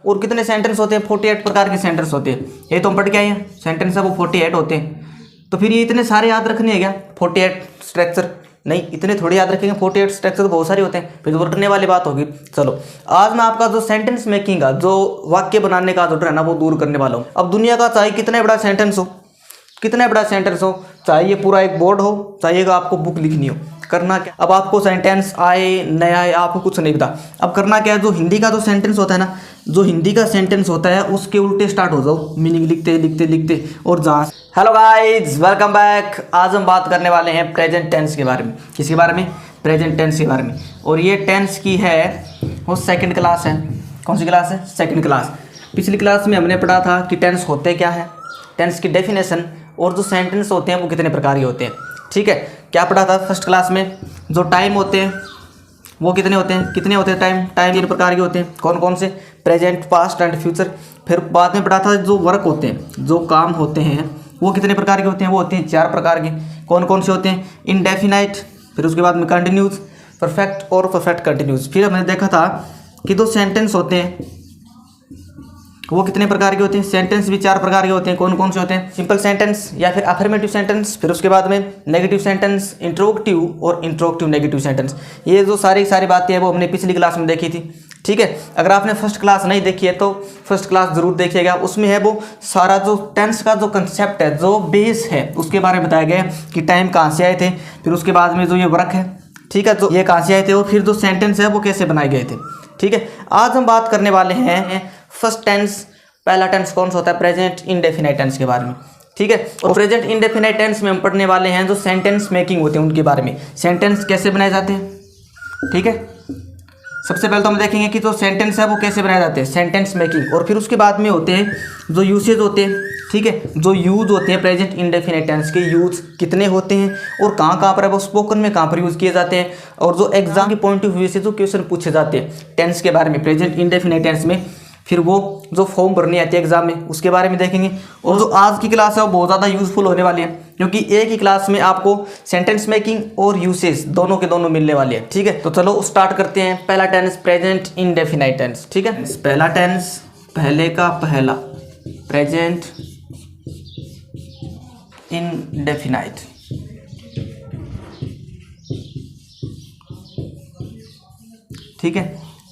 और कितने सेंटेंस होते हैं? 48 प्रकार के सेंटेंस होते हैं। ये तो हम पढ़ के आए हैं, सेंटेंस है वो 48 होते हैं। तो फिर ये इतने सारे याद रखने हैं क्या 48 स्ट्रक्चर? नहीं, इतने थोड़े याद रखेंगे, 48 स्ट्रक्चर तो बहुत सारे होते हैं, फिर तो रटने वाली बात होगी। चलो आज मैं आपका जो सेंटेंस मेकिंग का, जो वाक्य बनाने का जो है ना, वो दूर करने वाला हूँ। अब दुनिया का चाहे कितना बड़ा सेंटेंस हो, कितना बड़ा सेंटेंस हो, चाहिए पूरा एक बोर्ड हो, चाहिएगा आपको बुक लिखनी हो, करना क्या? अब आपको सेंटेंस आए न आए आपको कुछ नहीं पता, अब करना क्या है? जो हिंदी का जो सेंटेंस होता है ना, जो हिंदी का सेंटेंस होता है उसके उल्टे स्टार्ट हो जाओ, मीनिंग लिखते लिखते लिखते और जहाँ। Hello guys, welcome back. आज हम बात करने वाले हैं प्रेजेंट टेंस के बारे में। किसके बारे में? प्रेजेंट टेंस के बारे में। और ये टेंस की है वो सेकंड क्लास है। कौन सी क्लास है? Second class. पिछली क्लास में हमने पढ़ा था कि टेंस होते क्या है, टेंस की डेफिनेशन, और जो सेंटेंस होते हैं वो कितने प्रकार के होते हैं। ठीक है, क्या पढ़ा था फर्स्ट क्लास में? जो टाइम होते हैं वो कितने होते हैं? कितने होते हैं टाइम? टाइम 3 प्रकार के होते हैं। कौन कौन से? Present, past and future. फिर बाद में पढ़ा था जो वर्क होते हैं, जो काम होते हैं, वो कितने प्रकार के होते हैं? वो होते हैं 4 प्रकार के। कौन कौन से होते हैं? इनडेफिनाइट, फिर उसके बाद में कंटिन्यूस, परफेक्ट और परफेक्ट कंटिन्यूस। फिर हमने देखा था कि जो सेंटेंस होते हैं वो कितने प्रकार के होते हैं? सेंटेंस भी 4 प्रकार के होते हैं। कौन कौन से होते हैं? सिंपल सेंटेंस या फिर अफर्मेटिव सेंटेंस, फिर उसके बाद में नेगेटिव सेंटेंस, इंट्रोगेटिव और इंट्रोगेटिव नेगेटिव सारी बातें हैं वो हमने पिछली क्लास में देखी थी। ठीक है, अगर आपने फर्स्ट क्लास नहीं देखी है तो फर्स्ट क्लास जरूर देखिएगा। उसमें है वो सारा जो टेंस का जो कंसेप्ट है, जो बेस है, उसके बारे में बताया गया है कि टाइम कहाँ से आए थे, फिर उसके बाद में जो ये वर्क है, ठीक है, तो ये कहाँ से आए थे, और फिर जो सेंटेंस है वो कैसे बनाए गए थे। ठीक है, आज हम बात करने वाले हैं फर्स्ट टेंस, पहला टेंस कौन सा होता है? प्रेजेंट इंडेफिनाइट टेंस के बारे में। ठीक है, और प्रेजेंट इंडेफिनाइट टेंस में हम पढ़ने वाले हैं जो सेंटेंस मेकिंग होते हैं उनके बारे में, सेंटेंस कैसे बनाए जाते हैं। ठीक है, सबसे पहले तो हम देखेंगे कि जो सेंटेंस है वो कैसे बनाए जाते हैं, सेंटेंस मेकिंग, और फिर उसके बाद में होते हैं जो यूसेज होते हैं। ठीक है, जो यूज होते हैं प्रेजेंट इंडेफिनाइट टेंस के, यूज कितने होते हैं और कहाँ कहाँ पर है वो स्पोकन में कहाँ पर यूज़ किए जाते हैं, और जो एग्जाम के पॉइंट ऑफ व्यू से जो क्वेश्चन पूछे जाते हैं टेंस के बारे में, प्रेजेंट इंडेफिनाइट टेंस में, फिर वो जो फॉर्म भरनी आती है एग्जाम में उसके बारे में देखेंगे। और जो आज की क्लास है वो बहुत ज़्यादा यूजफुल होने वाली है, क्योंकि एक ही क्लास में आपको सेंटेंस मेकिंग और यूसेज दोनों के दोनों मिलने वाले हैं। ठीक है, तो चलो स्टार्ट करते हैं। पहला टेंस प्रेजेंट इंडेफिनाइट टेंस। ठीक है, पहला टेंस, पहले का पहला, प्रेजेंट इंडेफिनाइट। ठीक है,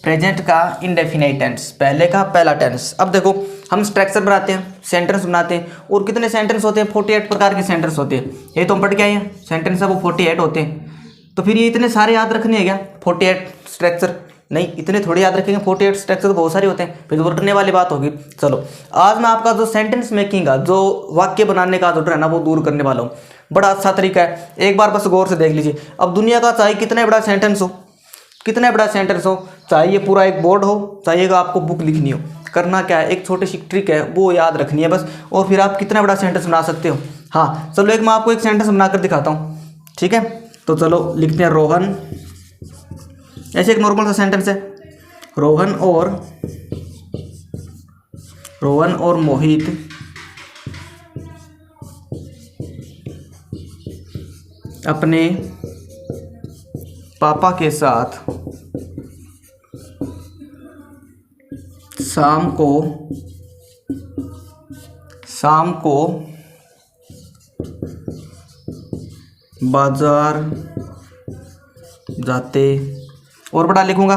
प्रेजेंट का इंडेफिनाइट टेंस, पहले का पहला टेंस। अब देखो, हम स्ट्रक्चर बनाते हैं, सेंटेंस बनाते हैं, और कितने सेंटेंस होते हैं? 48 प्रकार के सेंटेंस होते हैं। ये तो हम पढ़ के आए हैं, सेंटेंस है वो 48 होते हैं। तो फिर ये इतने सारे याद रखने हैं क्या 48 स्ट्रक्चर? नहीं, इतने थोड़े याद रखेंगे, 48 स्ट्रक्चर तो बहुत सारे होते हैं, फिर तो रटने वाली बात होगी। चलो आज मैं आपका जो सेंटेंस मेकिंग का, जो वाक्य बनाने का जो है ना, वो दूर करने वाला हूँ। बड़ा अच्छा तरीका है, एक बार बस गौर से देख लीजिए। अब दुनिया का चाहे कितना बड़ा सेंटेंस हो, कितना बड़ा सेंटेंस हो, चाहिए पूरा एक बोर्ड हो, चाहिएगा आपको बुक लिखनी हो, करना क्या है? एक छोटी सी ट्रिक है वो याद रखनी है बस, और फिर आप कितना बड़ा सेंटेंस बना सकते हो। हाँ चलो, एक मैं आपको एक सेंटेंस बनाकर दिखाता हूँ। ठीक है, तो चलो लिखते हैं रोहन, ऐसे एक नॉर्मल सा सेंटेंस है, रोहन और मोहित अपने पापा के साथ शाम को बाजार जाते। और बड़ा लिखूंगा,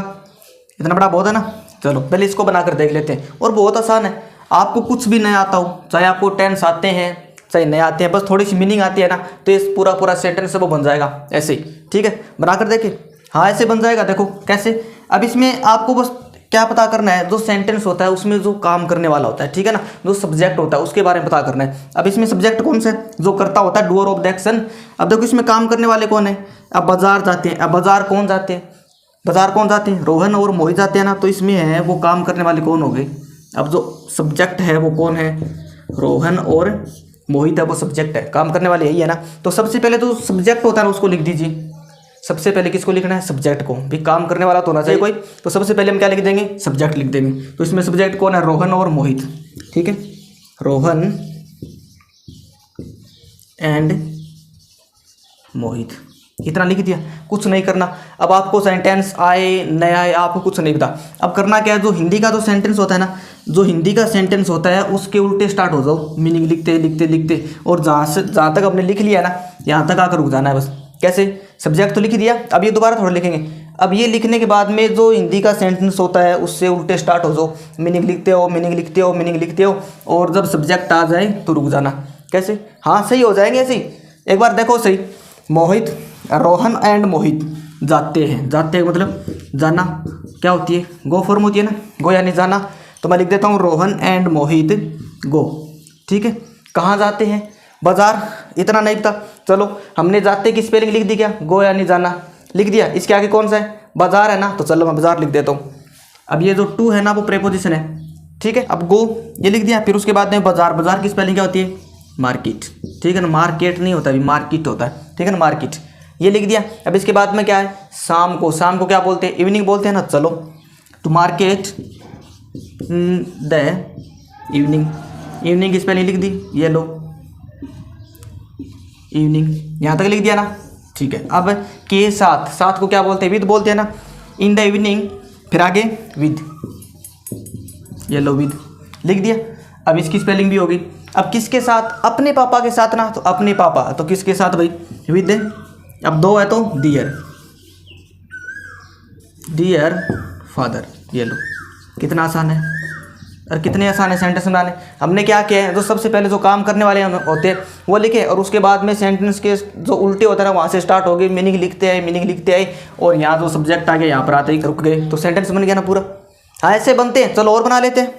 इतना बड़ा बहुत है ना। चलो पहले इसको बनाकर देख लेते हैं, और बहुत आसान है। आपको कुछ भी नहीं आता हो, चाहे आपको टेंस आते हैं चाहे नहीं आते हैं, बस थोड़ी सी मीनिंग आती है ना, तो ये पूरा सेंटेंस वो बन जाएगा ऐसे ही। ठीक है, बनाकर देखिए। हाँ ऐसे बन जाएगा, देखो कैसे। अब इसमें आपको बस क्या पता करना है, जो सेंटेंस होता है उसमें जो काम करने वाला होता है, ठीक है ना, जो सब्जेक्ट होता है उसके बारे में पता करना है। अब इसमें सब्जेक्ट कौन सा है? जो करता होता है, डूअर ऑफ द एक्शन। अब देखो इसमें काम करने वाले कौन है? अब बाजार जाते हैं। अब बाजार कौन जाते हैं? रोहन और मोहित जाते हैं ना, तो इसमें है वो काम करने वाले कौन हो गए? अब जो सब्जेक्ट है वो कौन है? रोहन और मोहित है, वो सब्जेक्ट है, काम करने वाले यही है ना। तो सबसे पहले तो सब्जेक्ट होता है ना, उसको लिख दीजिए। सबसे पहले किसको लिखना है? सब्जेक्ट को। भी काम करने वाला तो होना चाहिए कोई, तो सबसे पहले हम क्या लिख देंगे? सब्जेक्ट लिख देंगे। तो इसमें सब्जेक्ट कौन है? रोहन और मोहित। ठीक है, रोहन एंड मोहित, इतना लिख दिया, कुछ नहीं करना। अब आपको सेंटेंस आए न आए आपको कुछ नहीं पता। अब करना क्या है, जो हिंदी का जो सेंटेंस होता है ना, जो हिंदी का सेंटेंस होता है उसके उल्टे स्टार्ट हो जाओ, मीनिंग लिखते लिखते लिखते, और जहाँ तक आपने लिख लिया ना यहाँ तक आकर रुक जाना है बस। कैसे, सब्जेक्ट तो लिख दिया, अब ये दोबारा थोड़ा लिखेंगे। अब ये लिखने के बाद में जो हिंदी का सेंटेंस होता है उससे उल्टे स्टार्ट हो जाओ, मीनिंग लिखते हो मीनिंग लिखते हो मीनिंग लिखते हो, और जब सब्जेक्ट आ जाए तो रुक जाना। कैसे, हाँ सही हो जाएंगे ऐसे ही। एक बार देखो सही, मोहित, रोहन एंड मोहित जाते हैं। जाते हैं मतलब जाना, क्या होती है, गो फॉर्म होती है ना, गो यानी जाना। तो मैं लिख देता हूँ रोहन एंड मोहित गो। ठीक है, कहाँ जाते हैं, बाजार, इतना नहीं पता, चलो हमने जाते की स्पेलिंग लिख दी, क्या, गो यानी जाना लिख दिया। इसके आगे कौन सा है, बाजार है ना, तो चलो मैं बाजार लिख देता हूँ। अब ये जो टू है ना वो प्रेपोजिशन है। ठीक है, अब गो ये लिख दिया, फिर उसके बाद में बाजार, बाजार की स्पेलिंग क्या होती है, मार्केट। ठीक है ना, मार्केट नहीं होता, अभी मार्केट होता है। ठीक है ना, मार्केट ये लिख दिया। अब इसके बाद में क्या है, शाम को, शाम को क्या बोलते हैं, इवनिंग बोलते हैं ना। चलो to market the evening, evening की स्पेलिंग लिख दी, ये लो इवनिंग, यहाँ तक लिख दिया ना। ठीक है, अब के साथ, साथ को क्या बोलते हैं, विद बोलते हैं ना, इन द इवनिंग, फिर आगे विद, ये लो विद लिख दिया। अब इसकी स्पेलिंग भी होगी। अब किसके साथ, अपने पापा के साथ ना, तो अपने पापा, तो किसके साथ भाई, विद। अब दो है तो डियर, डियर फादर, ये लो। कितना आसान है, और कितने आसान है सेंटेंस बनाने। हमने क्या किया है, जो सबसे पहले जो काम करने वाले होते हैं वो लिखे, और उसके बाद में सेंटेंस के जो उल्टे होता है ना वहाँ से स्टार्ट हो गए, मीनिंग लिखते आए मीनिंग लिखते आए, और यहाँ जो सब्जेक्ट आ गया यहाँ पर आते ही रुक गए, तो सेंटेंस बन गया ना पूरा। हाँ ऐसे बनते हैं। चलो और बना लेते हैं,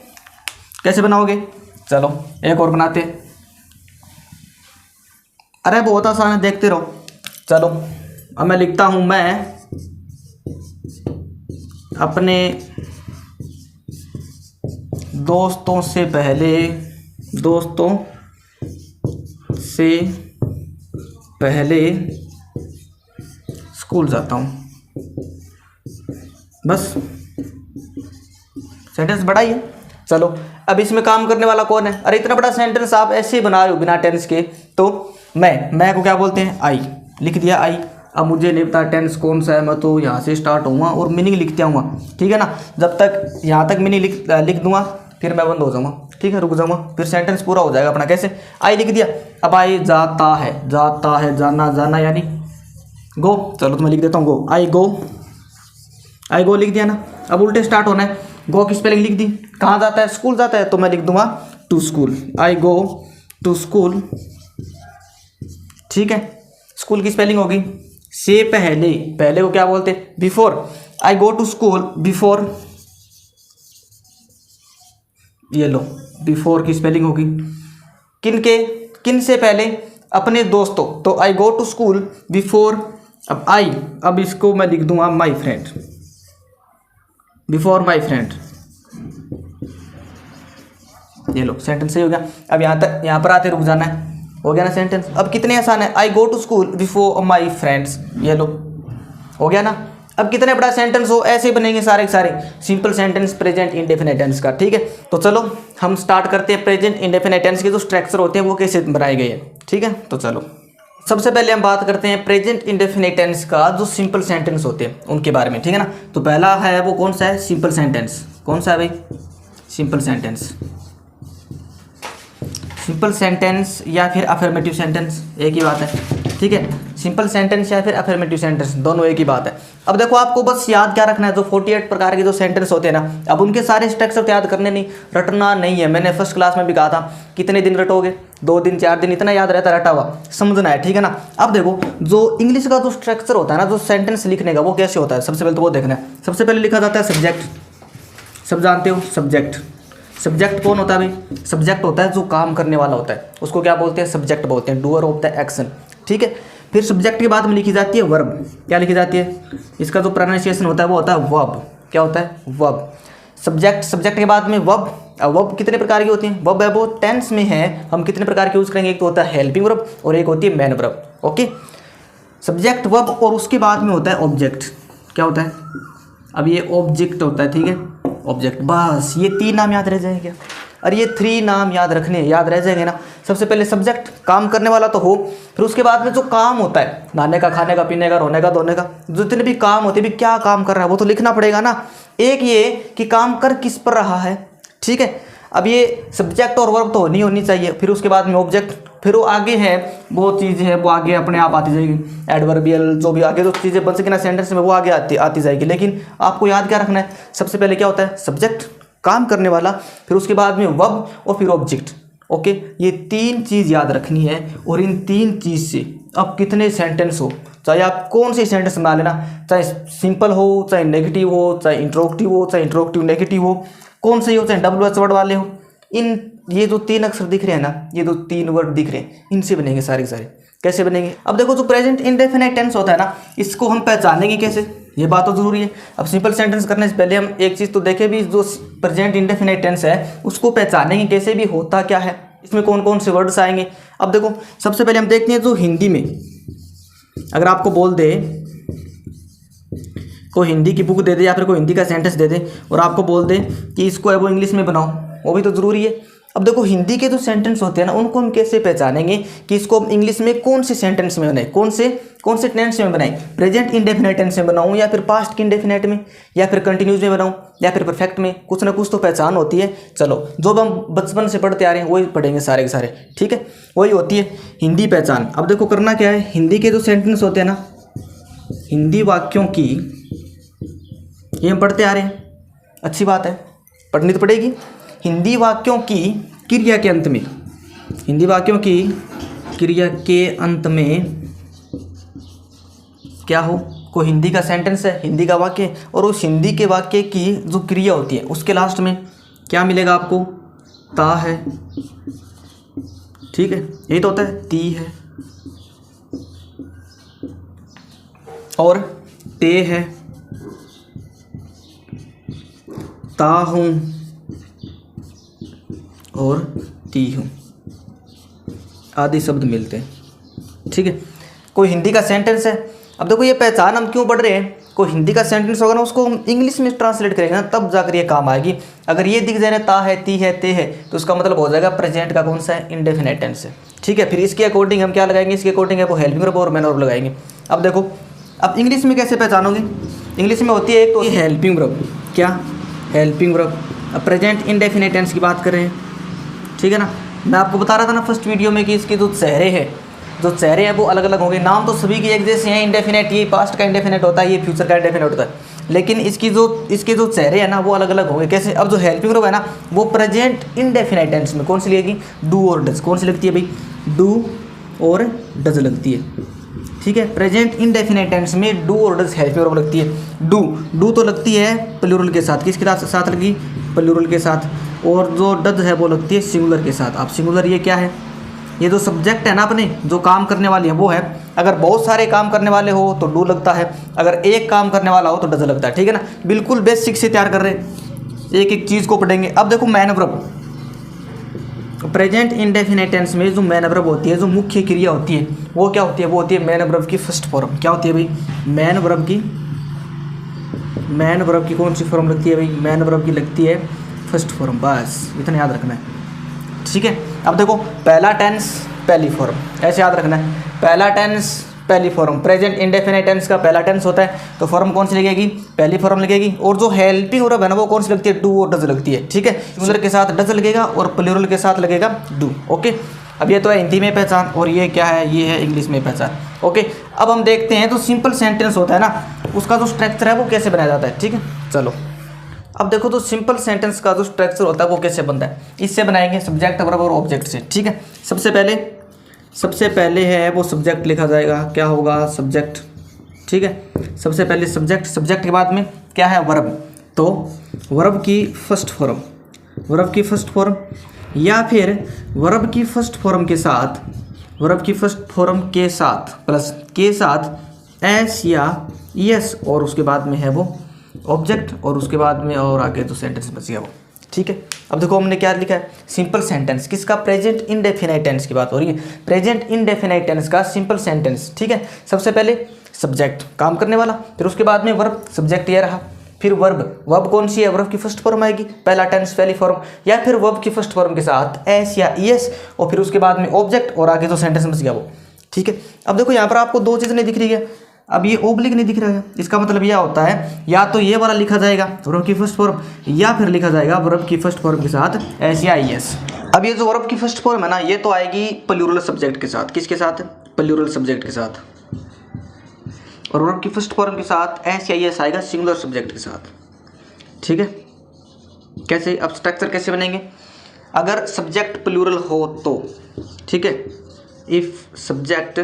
कैसे बनाओगे, चलो एक और बनाते हैं। अरे बहुत आसान है, देखते रहो। चलो अब मैं लिखता हूँ, मैं अपने दोस्तों से पहले स्कूल जाता हूँ। बस सेंटेंस बड़ा ही है। चलो अब इसमें काम करने वाला कौन है, अरे इतना बड़ा सेंटेंस आप ऐसे ही बना रहे हो बिना टेंस के। तो मैं को क्या बोलते हैं, आई, लिख दिया आई। अब मुझे नहीं पता टेंस कौन सा है, मैं तो यहाँ से स्टार्ट होऊंगा और मीनिंग लिखते आऊँगा। ठीक है ना, जब तक यहाँ तक मीनिंग लिख दूंगा फिर मैं बंद हो जाऊँगा। ठीक है, रुक जाऊँगा, फिर सेंटेंस पूरा हो जाएगा अपना। कैसे, आई लिख दिया। अब आई जाता है, जाता है, जाना, जाना यानी गो। चलो तो मैं लिख देता हूँ गो, आई गो, आई गो लिख दिया ना। अब उल्टे स्टार्ट होना है, गो की स्पेलिंग लिख दी, कहाँ जाता है, स्कूल जाता है, तो मैं लिख दूंगा to school, I go to school. ठीक है, स्कूल की स्पेलिंग होगी से पहले, पहले को क्या बोलते हैं, before. I go to school before, ये लो बिफोर की स्पेलिंग होगी किन से पहले, अपने दोस्तों, तो आई गो टू स्कूल बिफोर। अब आई, अब इसको मैं लिख दूंगा my friend, before my friend, ये लो सेंटेंस सही हो गया। अब यहाँ पर आते रुक जाना है, हो गया ना सेंटेंस। अब कितने आसान है, I go to school before my friends, ये लो हो गया ना। अब कितने बड़ा सेंटेंस हो, ऐसे ही बनेंगे सारे के सारे simple sentence present indefinite tense का। ठीक है, तो चलो हम स्टार्ट करते हैं प्रेजेंट इंडेफिनिट टेंस के जो स्ट्रक्चर होते हैं वो कैसे बनाए गए हैं। ठीक है, तो चलो सबसे पहले हम बात करते हैं प्रेजेंट इंडेफिनिट टेंस का जो सिंपल सेंटेंस होते हैं उनके बारे में। ठीक है ना, तो पहला है वो कौन सा है, सिंपल सेंटेंस। कौन सा है भाई, सिंपल सेंटेंस। सिंपल सेंटेंस या फिर अफर्मेटिव सेंटेंस एक ही बात है। ठीक है, सिंपल सेंटेंस या फिर अफर्मेटिव सेंटेंस दोनों एक ही बात है। अब देखो आपको बस याद क्या रखना है, जो 48 प्रकार के जो सेंटेंस होते हैं ना, अब उनके सारे स्ट्रक्चर याद करने नहीं, रटना नहीं है। मैंने फर्स्ट क्लास में भी कहा था कितने दिन रटोगे, 2 दिन 4 दिन, इतना याद रहता है रटा हुआ, समझना है। ठीक है ना, अब देखो जो इंग्लिश का जो स्ट्रक्चर होता है ना, जो सेंटेंस लिखने का, वो कैसे होता है, सबसे पहले तो वो देखना है। सबसे पहले लिखा जाता है सब्जेक्ट, सब जानते हो सब्जेक्ट। सब्जेक्ट कौन होता है भाई, सब्जेक्ट होता है जो काम करने वाला होता है, उसको क्या बोलते हैं, सब्जेक्ट बोलते हैं, डूअर ऑफ द एक्शन। ठीक है, फिर सब्जेक्ट के बाद में लिखी जाती है वर्ब। क्या लिखी जाती है, इसका जो प्रोनाउंसिएशन होता है वो होता है वर्ब। क्या होता है, वर्ब। सब्जेक्ट के बाद में वर्ब। वर्ब कितने प्रकार की होती हैं, वर्ब है वो टेंस में है, हम कितने प्रकार के यूज़ करेंगे, एक तो होता है हेल्पिंग वर्ब और एक होती है man verb. Okay, subject verb, और उसके बाद में होता है ऑब्जेक्ट। क्या होता है, अब ये ऑब्जेक्ट होता है। ठीक है, ऑब्जेक्ट, बस ये 3 नाम याद रह जाएंगे। और ये 3 नाम याद रखने, याद रह जाएंगे ना। सबसे पहले सब्जेक्ट, काम करने वाला तो हो, फिर उसके बाद में जो काम होता है, नहाने का, खाने का, पीने का, रोने का, धोने का, जितने भी काम होते हैं, भी क्या काम कर रहा है वो तो लिखना पड़ेगा ना। एक ये कि काम कर किस पर रहा है, ठीक है। अब ये सब्जेक्ट और वर्ब तो होनी चाहिए, फिर उसके बाद में ऑब्जेक्ट, फिर वो आगे है वो चीज़ है वो आगे अपने आप आती जाएगी, एडवर्बियल जो भी आगे जो चीज़ें बन सके ना सेंटेंस में वो आगे आती जाएगी। लेकिन आपको याद क्या रखना है, सबसे पहले क्या होता है, सब्जेक्ट काम करने वाला, फिर उसके बाद में वर्ब और फिर ऑब्जेक्ट। ओके, ये 3 चीज़ याद रखनी है। और इन 3 चीज़ से अब कितने सेंटेंस हो, चाहे आप कौन सी सेंटेंस बना लेना, चाहे सिंपल हो, चाहे नेगेटिव हो, चाहे इंट्रोगेटिव हो, चाहे इंट्रोगेटिव नेगेटिव हो, कौन से हो, चाहे WH वर्ड वाले हो, इन ये जो 3 अक्षर दिख रहे हैं ना, ये जो 3 वर्ड दिख रहे हैं, इनसे बनेंगे सारे के सारे। कैसे बनेंगे, अब देखो जो प्रेजेंट इंडेफिनाइट टेंस होता है ना, इसको हम पहचानेंगे कैसे, ये बात तो जरूरी है। अब सिंपल सेंटेंस करने से पहले हम एक चीज़ तो देखें भी, जो प्रेजेंट इंडेफिनाइट टेंस है उसको पहचानेंगे कैसे, भी होता क्या है, इसमें कौन कौन से वर्ड्स आएंगे। अब देखो सबसे पहले हम देखते हैं, जो हिंदी में अगर आपको बोल दे, कोई हिंदी की बुक दे दे या फिर कोई हिंदी का सेंटेंस दे दे और आपको बोल दे कि इसको है वो इंग्लिश में बनाओ, वो भी तो ज़रूरी है। अब देखो हिंदी के जो सेंटेंस होते हैं ना, उनको हम कैसे पहचानेंगे कि इसको हम इंग्लिश में कौन से सेंटेंस में बनाए, कौन से टेंस में बनाए, प्रेजेंट इंडेफिनाइट टेंस में बनाऊं या फिर पास्ट इंडेफिनाइट में, या फिर कंटिन्यूस में बनाऊं या फिर परफेक्ट में, कुछ ना कुछ तो पहचान होती है। चलो जो हम बचपन से पढ़ते आ रहे हैं वही पढ़ेंगे सारे के सारे, ठीक है, वही होती है हिंदी पहचान। अब देखो करना क्या है, हिंदी के जो सेंटेंस होते हैं ना, हिंदी वाक्यों की, ये हम पढ़ते आ रहे हैं, अच्छी बात है, पढ़नी तो पड़ेगी। हिंदी वाक्यों की क्रिया के अंत में, हिंदी वाक्यों की क्रिया के अंत में क्या हो, कोई हिंदी का सेंटेंस है, हिंदी का वाक्य, और उस हिंदी के वाक्य की जो क्रिया होती है उसके लास्ट में क्या मिलेगा आपको, ता है, ठीक है, यही तो होता है, ती है और ते है, ता हूँ और ती हूँ आदि शब्द मिलते हैं, ठीक है। कोई हिंदी का सेंटेंस है, अब देखो ये पहचान हम क्यों पढ़ रहे हैं, कोई हिंदी का सेंटेंस होगा ना उसको हम इंग्लिश में ट्रांसलेट करेंगे ना, तब जाकर ये काम आएगी। अगर ये दिख जाए ना ता है, ती है, ते है, तो उसका मतलब हो जाएगा प्रेजेंट का कौन सा है, इंडेफिनाइट टेंस है, ठीक है। फिर इसके अकॉर्डिंग हम क्या लगाएंगे, इसके अकॉर्डिंग है वो हेल्पिंग वर्ब और मैन वर्ब लगाएंगे। अब देखो अब इंग्लिश में कैसे पहचानोगे, इंग्लिश में होती है एक तो ये हेल्पिंग वर्ब, क्या हेल्पिंग वर्ब। अब प्रेजेंट इंडेफिनाइट टेंस की बात कर रहे हैं, ठीक है ना। मैं आपको बता रहा था ना फर्स्ट वीडियो में कि इसके जो चेहरे हैं, जो चेहरे हैं वो अलग अलग होंगे, नाम तो सभी के एक जैसे हैं, इंडेफिनाइट, ये पास्ट का इंडेफिनाइट होता है, ये फ्यूचर का इंडेफिनाइट होता है, लेकिन इसके जो चेहरे हैं ना वो अलग अलग होंगे। कैसे, अब जो हेल्पिंग वर्ब है ना वो प्रेजेंट इंडेफिनाइट टेंस में कौन सी लगेगी, डू और डज, कौन सी लगती है भाई, डू और डज लगती है, ठीक है। प्रेजेंट इंडेफिनाइट टेंस में डू और डज हेल्पिंग वर्ब लगती है। डू तो लगती है प्लूरल के साथ, किसके साथ लगी, प्लूरल के साथ, और जो डज है वो लगती है सिंगुलर के साथ। अब सिंगुलर ये क्या है, ये जो सब्जेक्ट है ना अपने, जो काम करने वाली है वो है। अगर बहुत सारे काम करने वाले हो तो डू लगता है, अगर एक काम करने वाला हो तो डज लगता है, ठीक है ना। बिल्कुल बेसिक से तैयार कर रहे हैं, एक एक चीज़ को पढ़ेंगे। अब देखो main verb, present indefinite tense में जो मैन वर्ब होती है, जो मुख्य क्रिया होती है वो क्या होती है, वो होती है मैन वर्ब की फर्स्ट फॉर्म। क्या होती है भाई, मैन वर्ब की कौन सी फॉर्म लगती है भाई, मैन वर्ब की लगती है फर्स्ट फॉर्म, बस इतना याद रखना है, ठीक है। अब देखो पहला टेंस पहली फॉर्म, ऐसे याद रखना है, पहला टेंस पहली फॉर्म, प्रेजेंट इंडेफिनाइट टेंस का पहला टेंस होता है तो फॉर्म कौन सी लगेगी, पहली फॉर्म लगेगी। और जो हेल्पिंग वर्ब है ना वो कौन सी लगती है, डू और डज लगती है, ठीक है। सिंगुलर के साथ डज लगेगा और प्लूरल के साथ लगेगा डू, ओके। अब ये तो है हिंदी में पहचान, और ये क्या है, ये है इंग्लिश में पहचान, ओके। अब हम देखते हैं जो सिंपल सेंटेंस होता है ना उसका जो स्ट्रक्चर है वो कैसे बनाया जाता है, ठीक है। चलो अब देखो तो सिंपल सेंटेंस का जो स्ट्रक्चर होता है वो कैसे बनता है, इससे बनाएंगे सब्जेक्ट वर्ब और ऑब्जेक्ट से, ठीक है। सबसे पहले है वो सब्जेक्ट लिखा जाएगा, क्या होगा, सब्जेक्ट, ठीक है। सबसे पहले सब्जेक्ट के बाद में क्या है, वर्ब, तो वर्ब की फर्स्ट फॉर्म या फिर वर्ब की फर्स्ट फॉर्म के साथ प्लस के साथ एस या यस, और उसके बाद में है वो ऑब्जेक्ट, और उसके बाद में और आगे जो सेंटेंस बच गया वो, ठीक है। अब देखो हमने क्या लिखा है, सिंपल सेंटेंस, किसका, प्रेजेंट इंडेफिनाइट टेंस की बात हो रही है, प्रेजेंट इंडेफिनाइट टेंस का सिंपल सेंटेंस, ठीक है। सबसे पहले सब्जेक्ट काम करने वाला, फिर उसके बाद में वर्ब, सब्जेक्ट ये रहा, फिर वर्ब कौन सी है, वर्ब की फर्स्ट फॉर्म आएगी, पहला टेंस पहली फॉर्म, या फिर वर्ब की फर्स्ट फॉर्म के साथ एस या ईएस, और फिर उसके बाद में ऑब्जेक्ट, और आगे जो सेंटेंस बच गया वो। ठीक है, अब देखो यहाँ पर आपको दो चीज़ नहीं दिख रही है, अब ये ओब्लिक नहीं दिख रहा है, इसका मतलब यह होता है या तो ये वाला लिखा जाएगा वर्ब की फर्स्ट फॉर्म, या फिर लिखा जाएगा वर्ब की फर्स्ट फॉर्म के साथ एस या ईएस। अब ये जो वर्ब की फर्स्ट फॉर्म है ना, ये तो आएगी प्लूरल सब्जेक्ट के साथ, किसके साथ, प्लूरल सब्जेक्ट के साथ, और वर्ब की फर्स्ट फॉर्म के साथ एस या ईएस आएगा सिंगुलर सब्जेक्ट के साथ। ठीक है, कैसे, अब स्ट्रक्चर कैसे बनेंगे, अगर सब्जेक्ट प्लूरल हो तो, ठीक है, इफ सब्जेक्ट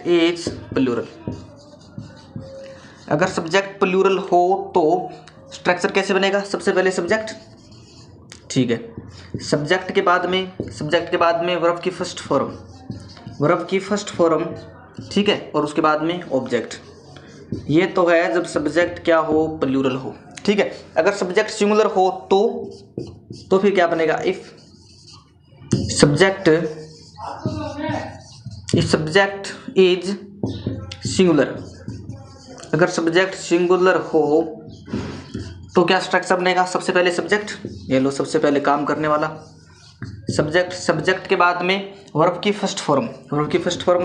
इज प्लूरल, अगर सब्जेक्ट प्लूरल हो तो स्ट्रक्चर कैसे बनेगा, सबसे पहले सब्जेक्ट, ठीक है, सब्जेक्ट के बाद में वर्ब की फर्स्ट फॉर्म, ठीक है, और उसके बाद में ऑब्जेक्ट। ये तो है जब सब्जेक्ट क्या हो, प्लूरल हो। ठीक है, अगर सब्जेक्ट सिंगुलर हो तो फिर क्या बनेगा, इफ सब्जेक्ट इज सिंगुलर, अगर सब्जेक्ट सिंगुलर हो तो क्या स्ट्रक्चर बनेगा, सबसे पहले सब्जेक्ट, ये लो सबसे पहले काम करने वाला सब्जेक्ट के बाद में वर्ब की फर्स्ट फॉर्म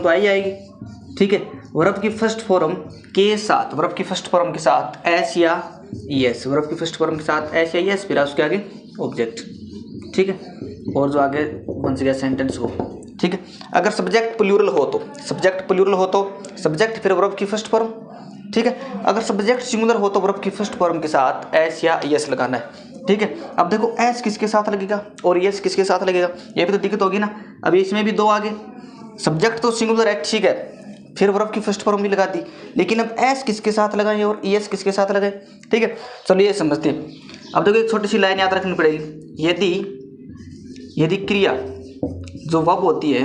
तो आएगी। ठीक है, वर्ब की फर्स्ट फॉर्म के साथ एस या ईएस, फिर उसके आगे ऑब्जेक्ट। ठीक है, और जो आगे बन गया सेंटेंस वो। ठीक है, अगर सब्जेक्ट प्लूरल हो तो सब्जेक्ट फिर वर्ब की फर्स्ट फॉर्म। ठीक है, अगर सब्जेक्ट सिंगुलर हो तो वर्ब की फर्स्ट फॉर्म के साथ एस या ईएस लगाना है। ठीक है, अब देखो एस किसके साथ लगेगा और ईएस किसके साथ लगेगा, ये भी तो दिक्कत होगी ना। अभी इसमें भी दो आगे, सब्जेक्ट तो सिंगुलर है, ठीक है, फिर वर्ब की फर्स्ट फॉर्म भी लगा दी, लेकिन अब एस किसके साथ लगाएं और ईएस किसके साथ लगाएं। ठीक है, चलो ये समझते हैं। अब देखो एक छोटी सी लाइन याद रखनी पड़ेगी, यदि क्रिया जो वर्ब होती है,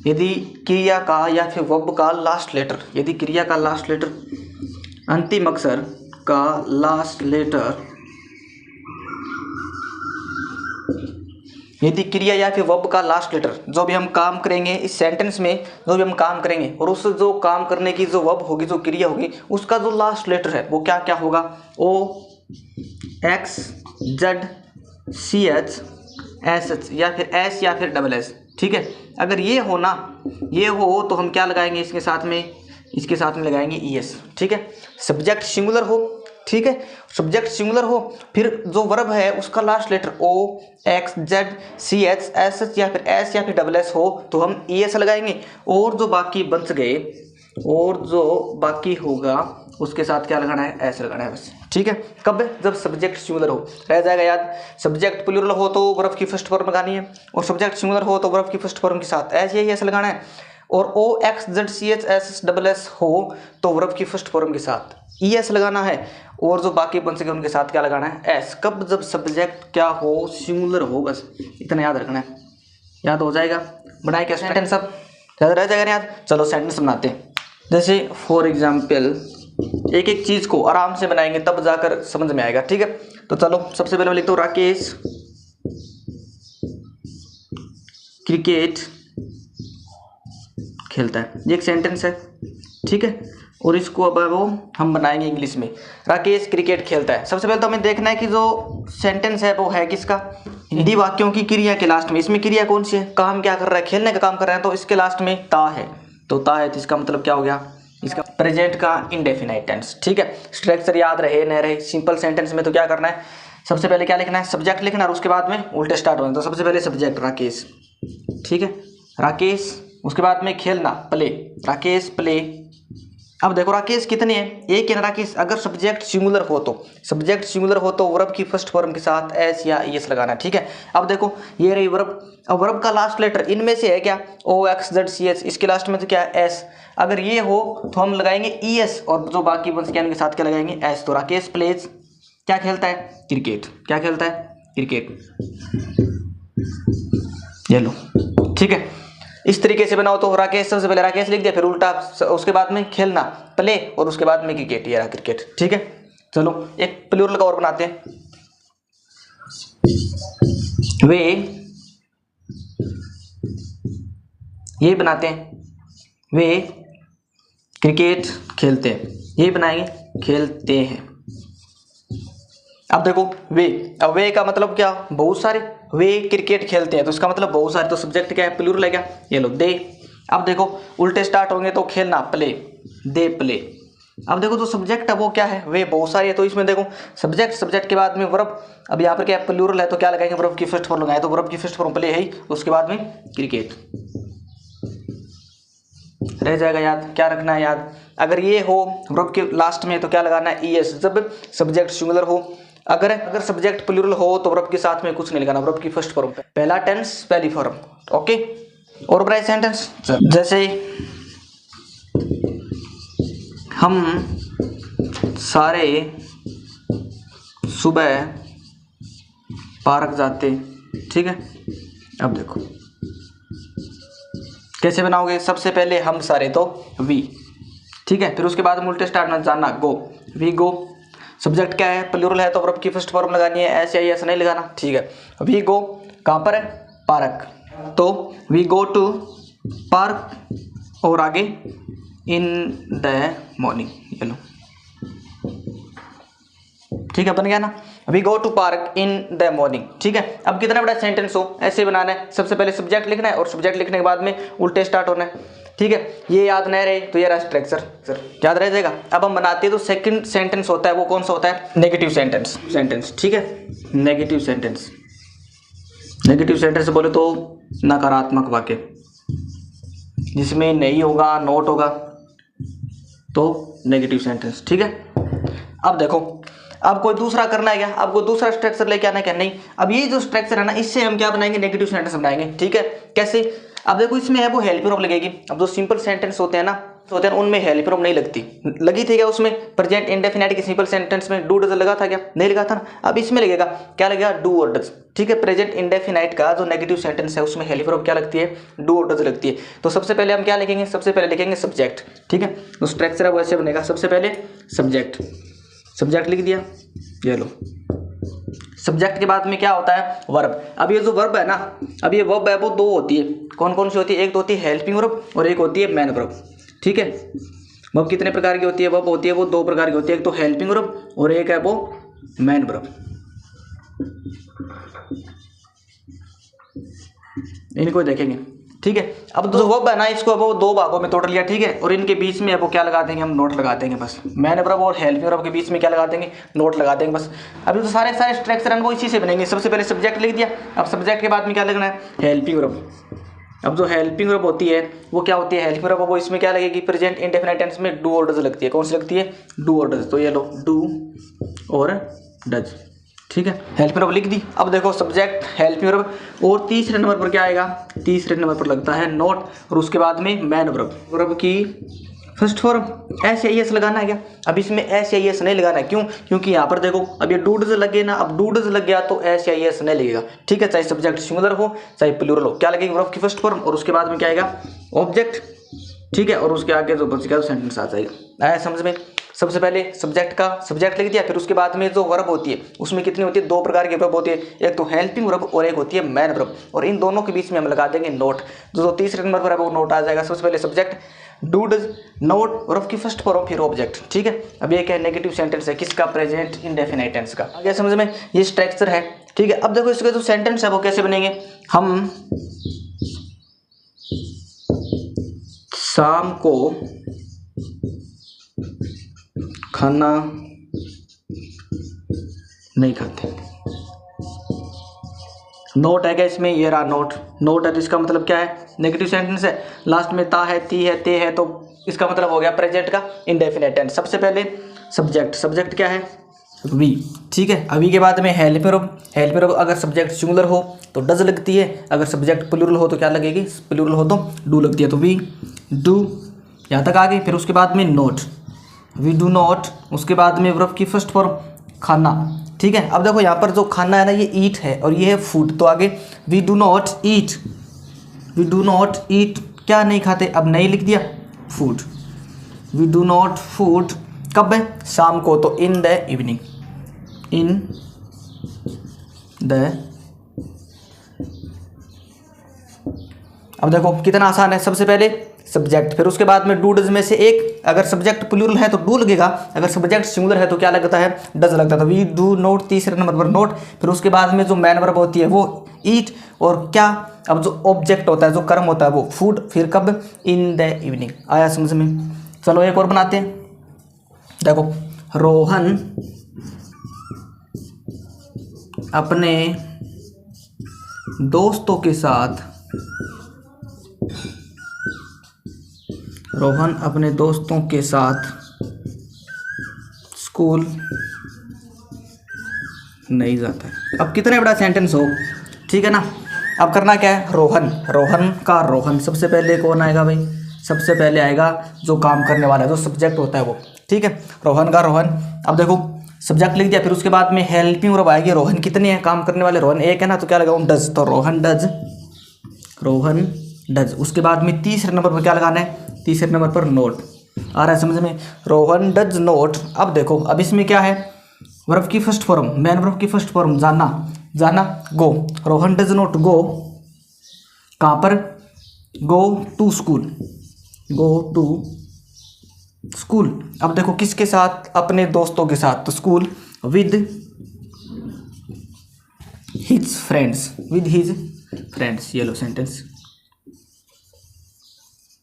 यदि क्रिया का या फिर वर्ब का लास्ट लेटर, यदि क्रिया का लास्ट लेटर, अंतिम अक्षर का लास्ट लेटर, यदि क्रिया या फिर वर्ब का लास्ट लेटर, जो भी हम काम करेंगे इस सेंटेंस में, जो भी हम काम करेंगे और उस जो काम करने की जो वर्ब होगी, जो क्रिया होगी, उसका जो लास्ट लेटर है वो क्या क्या होगा, O, X, Z, C H, S H, या फिर एस या फिर डबल एस। ठीक है, अगर ये हो तो हम क्या लगाएंगे इसके साथ में लगाएंगे ईएस। ठीक है, सब्जेक्ट सिंगुलर हो, ठीक है, सब्जेक्ट सिंगुलर हो, फिर जो वर्ब है उसका last letter O, X, Z, C H, S H, या फिर एस या फिर डबल एस हो तो हम ईएस लगाएंगे, और जो बाकी बच गए और जो बाकी होगा उसके साथ क्या लगाना है, एस लगाना है बस। ठीक है, कब, जब सब्जेक्ट सिंगुलर हो, रह जाएगा याद। सब्जेक्ट प्लूरल हो तो वर्ब की फर्स्ट फॉर्म लगानी है, और सब्जेक्ट सिंगुलर हो तो वर्ब की फर्स्ट फॉर्म के साथ एस या एस लगाना है, और O, X, Z, C H, S, double S हो तो वर्ब की फर्स्ट फॉर्म के साथ ईएस लगाना है, और जो बाकी बन सके उनके साथ क्या लगाना है, एस। कब, जब सब्जेक्ट क्या हो, सिंगुलर हो, बस इतना याद रखना है। याद हो जाएगा, बनाए क्या सेंटेंस, सब याद रह जाएगा ना याद। चलो सेंटेंस बनाते हैं। जैसे फॉर एग्जाम्पल एक एक चीज़ को आराम से बनाएंगे तब जाकर समझ में आएगा। ठीक है, तो चलो सबसे पहले मैं लिखता हूँ राकेश क्रिकेट खेलता है, ये एक सेंटेंस है। ठीक है, और इसको अब वो हम बनाएंगे इंग्लिश में, राकेश क्रिकेट खेलता है। सबसे पहले तो हमें देखना है कि जो सेंटेंस है वो है किसका, हिंदी वाक्यों की क्रिया के लास्ट में। इसमें क्रिया कौन सी है, काम क्या कर रहा है, खेलने का काम कर रहा है, तो इसके लास्ट में ता है, तो इसका मतलब क्या हो गया, इसका प्रेजेंट का इंडेफिनाइट टेंस। ठीक है, स्ट्रक्चर याद रहे न रहे, सिंपल सेंटेंस में तो क्या करना है, सबसे पहले क्या लिखना है, सब्जेक्ट लिखना, और उसके बाद में उल्टे स्टार्ट होना। तो सबसे पहले सब्जेक्ट राकेश, ठीक है, राकेश, उसके बाद में खेलना, प्ले, राकेश प्ले। अब देखो राकेश कितने हैं, एक है राकेश। अगर सब्जेक्ट सिंगुलर हो तो वर्ब की फर्स्ट फॉर्म के साथ एस या ईएस लगाना। ठीक है, अब देखो ये रही वर्ब, अब वर्ब का लास्ट लेटर इनमें से है क्या, ओ, एक्स, जेड, सी एच, इसके लास्ट में तो क्या है, एस। अगर ये हो तो हम लगाएंगे ईएस, और जो बाकी बन सके के साथ क्या लगाएंगे, एस। तो राकेश प्लेज क्या खेलता है, क्रिकेट। क्या खेलता है, क्रिकेट। ये लो, ठीक है, इस तरीके से बनाओ। तो राकेश, सबसे पहले राकेश लिख दिया, फिर उल्टा उसके बाद में खेलना, प्ले, और उसके बाद में क्रिकेट, ये रहा क्रिकेट। ठीक है, चलो एक प्लूरल का और बनाते हैं, वे, ये बनाते हैं, वे क्रिकेट खेलते हैं। यही बनाएंगे, खेलते हैं। अब देखो वे, अब वे का मतलब क्या, बहुत सारे, वे क्रिकेट खेलते हैं तो इसका मतलब बहुत सारे, तो सब्जेक्ट क्या है, प्लूरल है क्या, ये लो दे। अब देखो उल्टे स्टार्ट होंगे तो खेलना, प्ले, दे प्ले। अब देखो जो सब्जेक्ट है वो क्या है, वे बहुत सारे है, तो इसमें देखो सब्जेक्ट, सब्जेक्ट के बाद में वर्ब, अब यहाँ पर क्या है, प्लूरल है तो क्या लगाएंगे, वर्ब की फर्स्ट फॉर्म लगाए, तो वर्ब की फर्स्ट फॉर्म प्ले है ही, उसके बाद में क्रिकेट रह जाएगा याद। क्या रखना है याद, अगर ये हो वर्ब के लास्ट में तो क्या लगाना है, ईएस, जब सब्जेक्ट सिंगुलर हो। अगर सब्जेक्ट प्लूरल हो तो वर्ब के साथ में कुछ नहीं लगाना, वर्ब की फर्स्ट फॉर्म पे पहला टेंस पहली फॉर्म। ओके, और बनाए सेंटेंस, जैसे हम सारे सुबह पार्क जाते, ठीक है। अब देखो कैसे बनाओगे, सबसे पहले हम सारे तो वी, ठीक है, फिर उसके बाद हम उल्टे स्टार्ट में जाना, गो, वी गो। सब्जेक्ट क्या है, प्लूरल है तो वर्ब की फर्स्ट फॉर्म लगानी है, ऐसे या ऐसा नहीं लगाना, ठीक है। वी गो कहाँ पर है, पार्क, तो वी गो टू पार्क, और आगे इन द मॉर्निंग, ये लो, ठीक है, बन गया ना, we go to park in the morning, ठीक है। अब कितना बड़ा सेंटेंस हो ऐसे बनाना है, सबसे पहले सब्जेक्ट लिखना है और सब्जेक्ट लिखने के बाद में उल्टे स्टार्ट होना है, ठीक है। ये याद नहीं रहे तो ये रहा स्ट्रक्चर, याद रह जाएगा। अब हम बनाते हैं तो सेकंड सेंटेंस होता है वो कौन सा होता है, नेगेटिव सेंटेंस, ठीक है। नेगेटिव सेंटेंस, नेगेटिव सेंटेंस बोले तो नकारात्मक वाक्य, जिसमें नहीं होगा, नोट होगा, तो नेगेटिव सेंटेंस, ठीक है। अब देखो, अब कोई दूसरा करना है क्या, अब कोई दूसरा स्ट्रक्चर लेके आना है क्या, नहीं। अब ये जो स्ट्रक्चर है ना, इससे हम क्या बनाएंगे, नेगेटिव सेंटेंस बनाएंगे, ठीक है। कैसे, अब देखो इसमें है वो हेल्पिंग वर्ब लगेगी। अब जो सिंपल सेंटेंस होते हैं ना, उनमें हेल्पिंग वर्ब नहीं लगती, लगी थी क्या उसमें, प्रेजेंट इंडेफिनिट के सिंपल सेंटेंस में डू डज लगा था क्या, नहीं लगा था ना। अब इसमें लगेगा, क्या लगेगा, डू और डज, ठीक है। प्रेजेंट इंडेफिनिट का जो नेगेटिव सेंटेंस है उसमें हेल्पिंग वर्ब क्या लगती है, डू और डज लगती है। तो सबसे पहले हम क्या लिखेंगे, सबसे पहले लिखेंगे सब्जेक्ट, ठीक है। तो स्ट्रक्चर वैसे बनेगा, सबसे पहले सब्जेक्ट लिख दिया, ये लो। सब्जेक्ट के बाद में क्या होता है, वर्ब। अब ये जो वर्ब है ना, अब ये वर्ब है वो दो होती है, कौन कौन सी होती है, एक तो होती है हेल्पिंग वर्ब और एक होती है मैन वर्ब, ठीक है। वर्ब कितने प्रकार की होती है, वर्ब होती है वो दो प्रकार की होती है, एक तो हेल्पिंग वर्ब और एक है वो मैन वर्ब। इनको देखेंगे, ठीक है। अब जो वर्ब है ना, इसको वो दो भागों में तोड़ लिया, ठीक है। और इनके बीच में वो क्या लगा देंगे, हम नोट लगा देंगे बस। मैन वर्ब और हेल्पिंग वर्ब के बीच में क्या लगा देंगे, नोट लगा देंगे बस। अभी तो सारे स्ट्रक्चर वो इसी से बनेंगे। सबसे पहले सब्जेक्ट लिख दिया, अब सब्जेक्ट के बाद में क्या लिखना है, हेल्पिंग वर्ब। अब जो हेल्पिंग वर्ब होती है वो क्या होती है, हेल्पिंग वर्ब वो इसमें क्या लगेगी, प्रेजेंट इंडेफिनिट टेंस में डू और डज लगती है। कौन सी लगती है, डू और डज। तो ये लो, डू और डज, ठीक है। हेल्पिंग वर्ब लिख दी। अब देखो सब्जेक्ट, हेल्पिंग वर्ब, और तीसरे नंबर पर क्या आएगा, तीसरे नंबर पर लगता है नोट, और उसके बाद में मैन वर्ब की फर्स्ट फॉर्म एस या एस लगाना है क्या। अब इसमें एस या एस नहीं लगाना है, क्यों, क्योंकि यहाँ पर देखो अब ये डूडज लगे ना, अब डूडज लग गया तो एस या एस नहीं लगेगा, ठीक है। चाहे सब्जेक्ट सिंगुलर हो चाहे प्लूरल हो, क्या लगेगी, वर्ब की फर्स्ट फॉर्म और उसके बाद में क्या आएगा, ऑब्जेक्ट, ठीक है। और उसके आगे जो बच गया तो सेंटेंस आ जाएगा। आया समझ में। सबसे पहले सब्जेक्ट लिख दिया, फिर उसके बाद में जो वर्ब होती है उसमें कितनी होती है, दो प्रकार की वर्ब होती है, एक तो हेल्पिंग वर्ब और एक होती है मैन वर्ब, और इन दोनों के बीच में हम लगा देंगे नोट। जो तीसरे नंबर पर है वो नोट आ जाएगा। सबसे पहले subject, do does, note, verb की फर्स्ट फॉर्म फिर ऑब्जेक्ट, ठीक है। अब ये क्या है, नेगेटिव सेंटेंस है, किसका, प्रेजेंट इंडेफिनिट टेंस का। आगे समझ में, ये स्ट्रक्चर है, ठीक है। अब देखो इसके जो सेंटेंस है वो कैसे बनेंगे, हम शाम को खाना नहीं खाते। नोट है क्या इसमें, ये रहा नोट है, तो इसका मतलब क्या है, नेगेटिव सेंटेंस है, लास्ट में ता है, ती है, ते है, तो इसका मतलब हो गया प्रेजेंट का इंडेफिनिट टेंस। सबसे पहले सब्जेक्ट क्या है, वी, ठीक है। अभी के बाद में हेल्पिंग वर्ब अगर सब्जेक्ट सिंगुलर हो तो डज लगती है, अगर सब्जेक्ट प्लूरल हो तो क्या लगेगी, प्लूरल हो तो डू लगती है। तो वी डू, यहाँ तक आ गई। फिर उसके बाद में नोट, वी डू नॉट, उसके बाद में वर्ब की फर्स्ट फॉर्म खाना, ठीक है। अब देखो यहाँ पर जो खाना है ना, ये ईट है और ये है फूड, तो आगे वी डू नॉट ईट, क्या नहीं खाते, अब नहीं लिख दिया, food, we do not food, कब है, शाम को, तो इन द इवनिंग, अब देखो कितना आसान है। सबसे पहले सब्जेक्ट, फिर उसके बाद में डू डज में से एक, अगर सब्जेक्ट प्लूरल है तो डू लगेगा, अगर सब्जेक्ट सिंगुलर है तो क्या लगता है, डज लगता था। वी डू नोट तीसरे नंबर पर नोट, फिर उसके बाद में जो मैन वर्ब होती है वो ईट, और क्या, अब जो ऑब्जेक्ट होता है, जो कर्म होता है वो फूड, फिर कब, इन द इवनिंग। आया समझ में? चलो एक और बनाते हैं। देखो, रोहन अपने दोस्तों के साथ, रोहन अपने दोस्तों के साथ स्कूल नहीं जाता है। अब कितने बड़ा सेंटेंस हो, ठीक है ना। अब करना क्या है, रोहन, रोहन का रोहन, सबसे पहले कौन आएगा भाई, सबसे पहले आएगा जो काम करने वाला है, जो सब्जेक्ट होता है वो, ठीक है। रोहन का रोहन, अब देखो सब्जेक्ट लिख दिया, फिर उसके बाद में हेल्पिंग वर्ब आएगी। रोहन कितने हैं काम करने वाले, रोहन एक है ना, तो क्या लगाऊं, डज, तो रोहन डज, रोहन डज। उसके बाद में तीसरे नंबर पर क्या लगाना है, तीसरे नंबर पर नोट। आ रहा है समझ में, रोहन डज नोट। अब देखो, अब इसमें क्या है, वर्ब की फर्स्ट फॉर्म, मैन वर्ब की फर्स्ट फॉर्म, जाना, जाना, go. Rohan does not go, कहाँ पर, go to school, go to school. अब देखो किसके साथ, अपने दोस्तों के साथ, तो school with his friends, with his friends. ये लो सेंटेंस,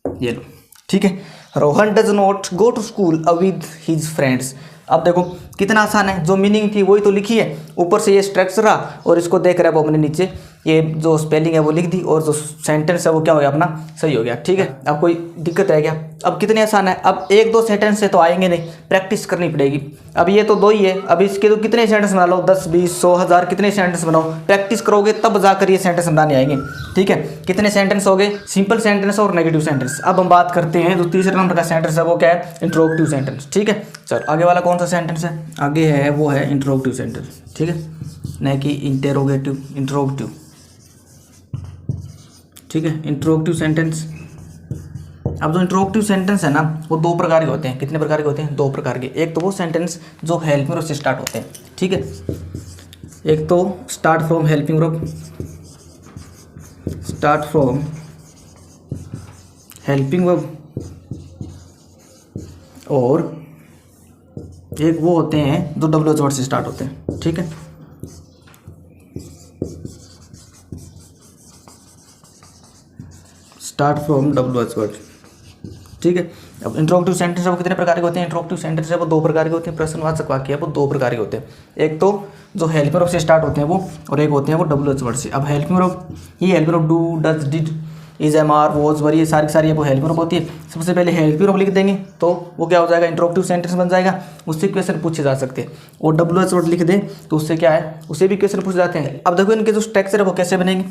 ये लो, ठीक है। Rohan does not go to school with his friends. अब देखो कितना आसान है, जो मीनिंग थी वही तो लिखी है, ऊपर से ये स्ट्रक्चर रहा और इसको देख रहा है वो अपने नीचे, ये जो स्पेलिंग है वो लिख दी, और जो सेंटेंस है वो क्या हो गया, अपना सही हो गया, ठीक है। अब कोई दिक्कत है क्या, अब कितने आसान है। अब एक दो सेंटेंस से तो आएंगे नहीं, प्रैक्टिस करनी पड़ेगी। अब ये तो दो ही है, अब इसके तो कितने सेंटेंस बना लो, 10 20 100 1000 कितने सेंटेंस बनाओ, प्रैक्टिस करोगे तब जाकर ये सेंटेंस बनाने आएंगे, ठीक है। कितने सेंटेंस हो गए, सिंपल सेंटेंस और नेगेटिव सेंटेंस। अब हम बात करते हैं जो तीसरे नंबर का सेंटेंस है वो क्या है, इंट्रोगेटिव सेंटेंस, ठीक है। चलो आगे वाला कौन सा सेंटेंस है, आगे है वो है इंट्रोगेटिव सेंटेंस, ठीक है, न कि इंटेरोगेटिव, इंट्रोगेटिव, ठीक है। इंट्रोगेटिव सेंटेंस, अब जो इंट्रोगेटिव सेंटेंस है ना वो दो प्रकार के होते हैं। कितने प्रकार के होते हैं, दो प्रकार के। एक तो वो सेंटेंस जो हेल्पिंग वर्ब से स्टार्ट होते हैं, ठीक है। एक तो start from helping verb, start from helping verb, और एक वो होते हैं जो डब्ल्यूएच वर्ड से स्टार्ट होते हैं, ठीक है। स्टार्ट फ्रॉम डब्ल्यूएच वर्ड, ठीक है। अब इंट्रोगेटिव सेंटेंस है वो कितने प्रकार के होते हैं, इंट्रोगेटिव सेंटेंस है वो दो प्रकार के होते हैं, प्रश्नवाचक वाक्य है वो दो प्रकार के होते हैं। एक तो जो हेल्पिंग वर्ब से स्टार्ट होते हैं वो, और एक होते हैं वो डब्ल्यूएच वर्ड से। अब हेल्पिंग वर्ब, ये helping verb do does did is am are was were, ये सारी सारी वो हेल्पिंग वर्ब होती है। सबसे पहले हेल्पिंग वर्ब लिख देंगे तो वो क्या हो जाएगा, इंट्रोगेटिव सेंटेंस बन जाएगा, उससे क्वेश्चन पूछे जा सकते हैं। और डब्ल्यूएच वर्ड लिख दें तो उससे क्या है, उससे भी क्वेश्चन पूछे जाते हैं। अब देखो इनके जो स्ट्रक्चर है वो कैसे बनेंगे।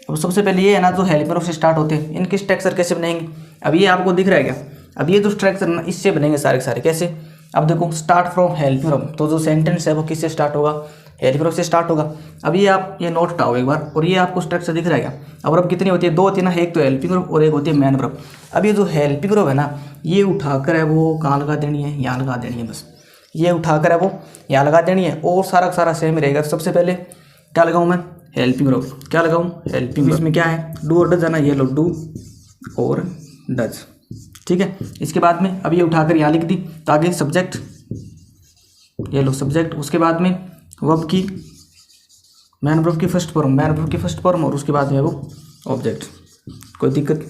अब सबसे पहले ये है ना जो हेल्पिंग वर्ब से स्टार्ट होते हैं, इनके स्ट्रक्चर कैसे बनेंगे, अब ये आपको दिख रहा है क्या, अब ये जो स्ट्रक्चर ना इससे बनेंगे सारे के सारे। कैसे, अब देखो स्टार्ट फ्रॉम हेल्पिंग वर्ब, तो जो सेंटेंस है वो किससे स्टार्ट होगा, हेल्पिंग वर्ब से स्टार्ट होगा। अब ये आप ये नोट हटाओ एक बार, और ये आपको स्ट्रक्चर दिख रहा है क्या। अब वर्ब कितनी होती है, दो होती है ना, एक तो हेल्पिंग वर्ब और एक होती है मैन वर्ब। अब ये जो हेल्पिंग वर्ब है ना, ये उठाकर है वो कहाँ लगा देनी है, यहाँ लगा देनी है, बस ये उठाकर है वो यहाँ लगा देनी है, और सारा सारा सेम ही रहेगा। सबसे पहले क्या लगाऊँ मैं, हेल्पिंग वर्ब, क्या लगाऊँ, हेल्पिंग। इसमें क्या है, डू और डज है ना, ये लो डू और डज, ठीक है। इसके बाद में अब ये उठाकर यहाँ लिख दी, तो आगे सब्जेक्ट, ये लो सब्जेक्ट, उसके बाद में वर्ब की मैन वर्ब की फर्स्ट फॉर्म, मैन वर्ब की फर्स्ट फॉर्म, और उसके बाद में वो ऑब्जेक्ट, कोई दिक्कत,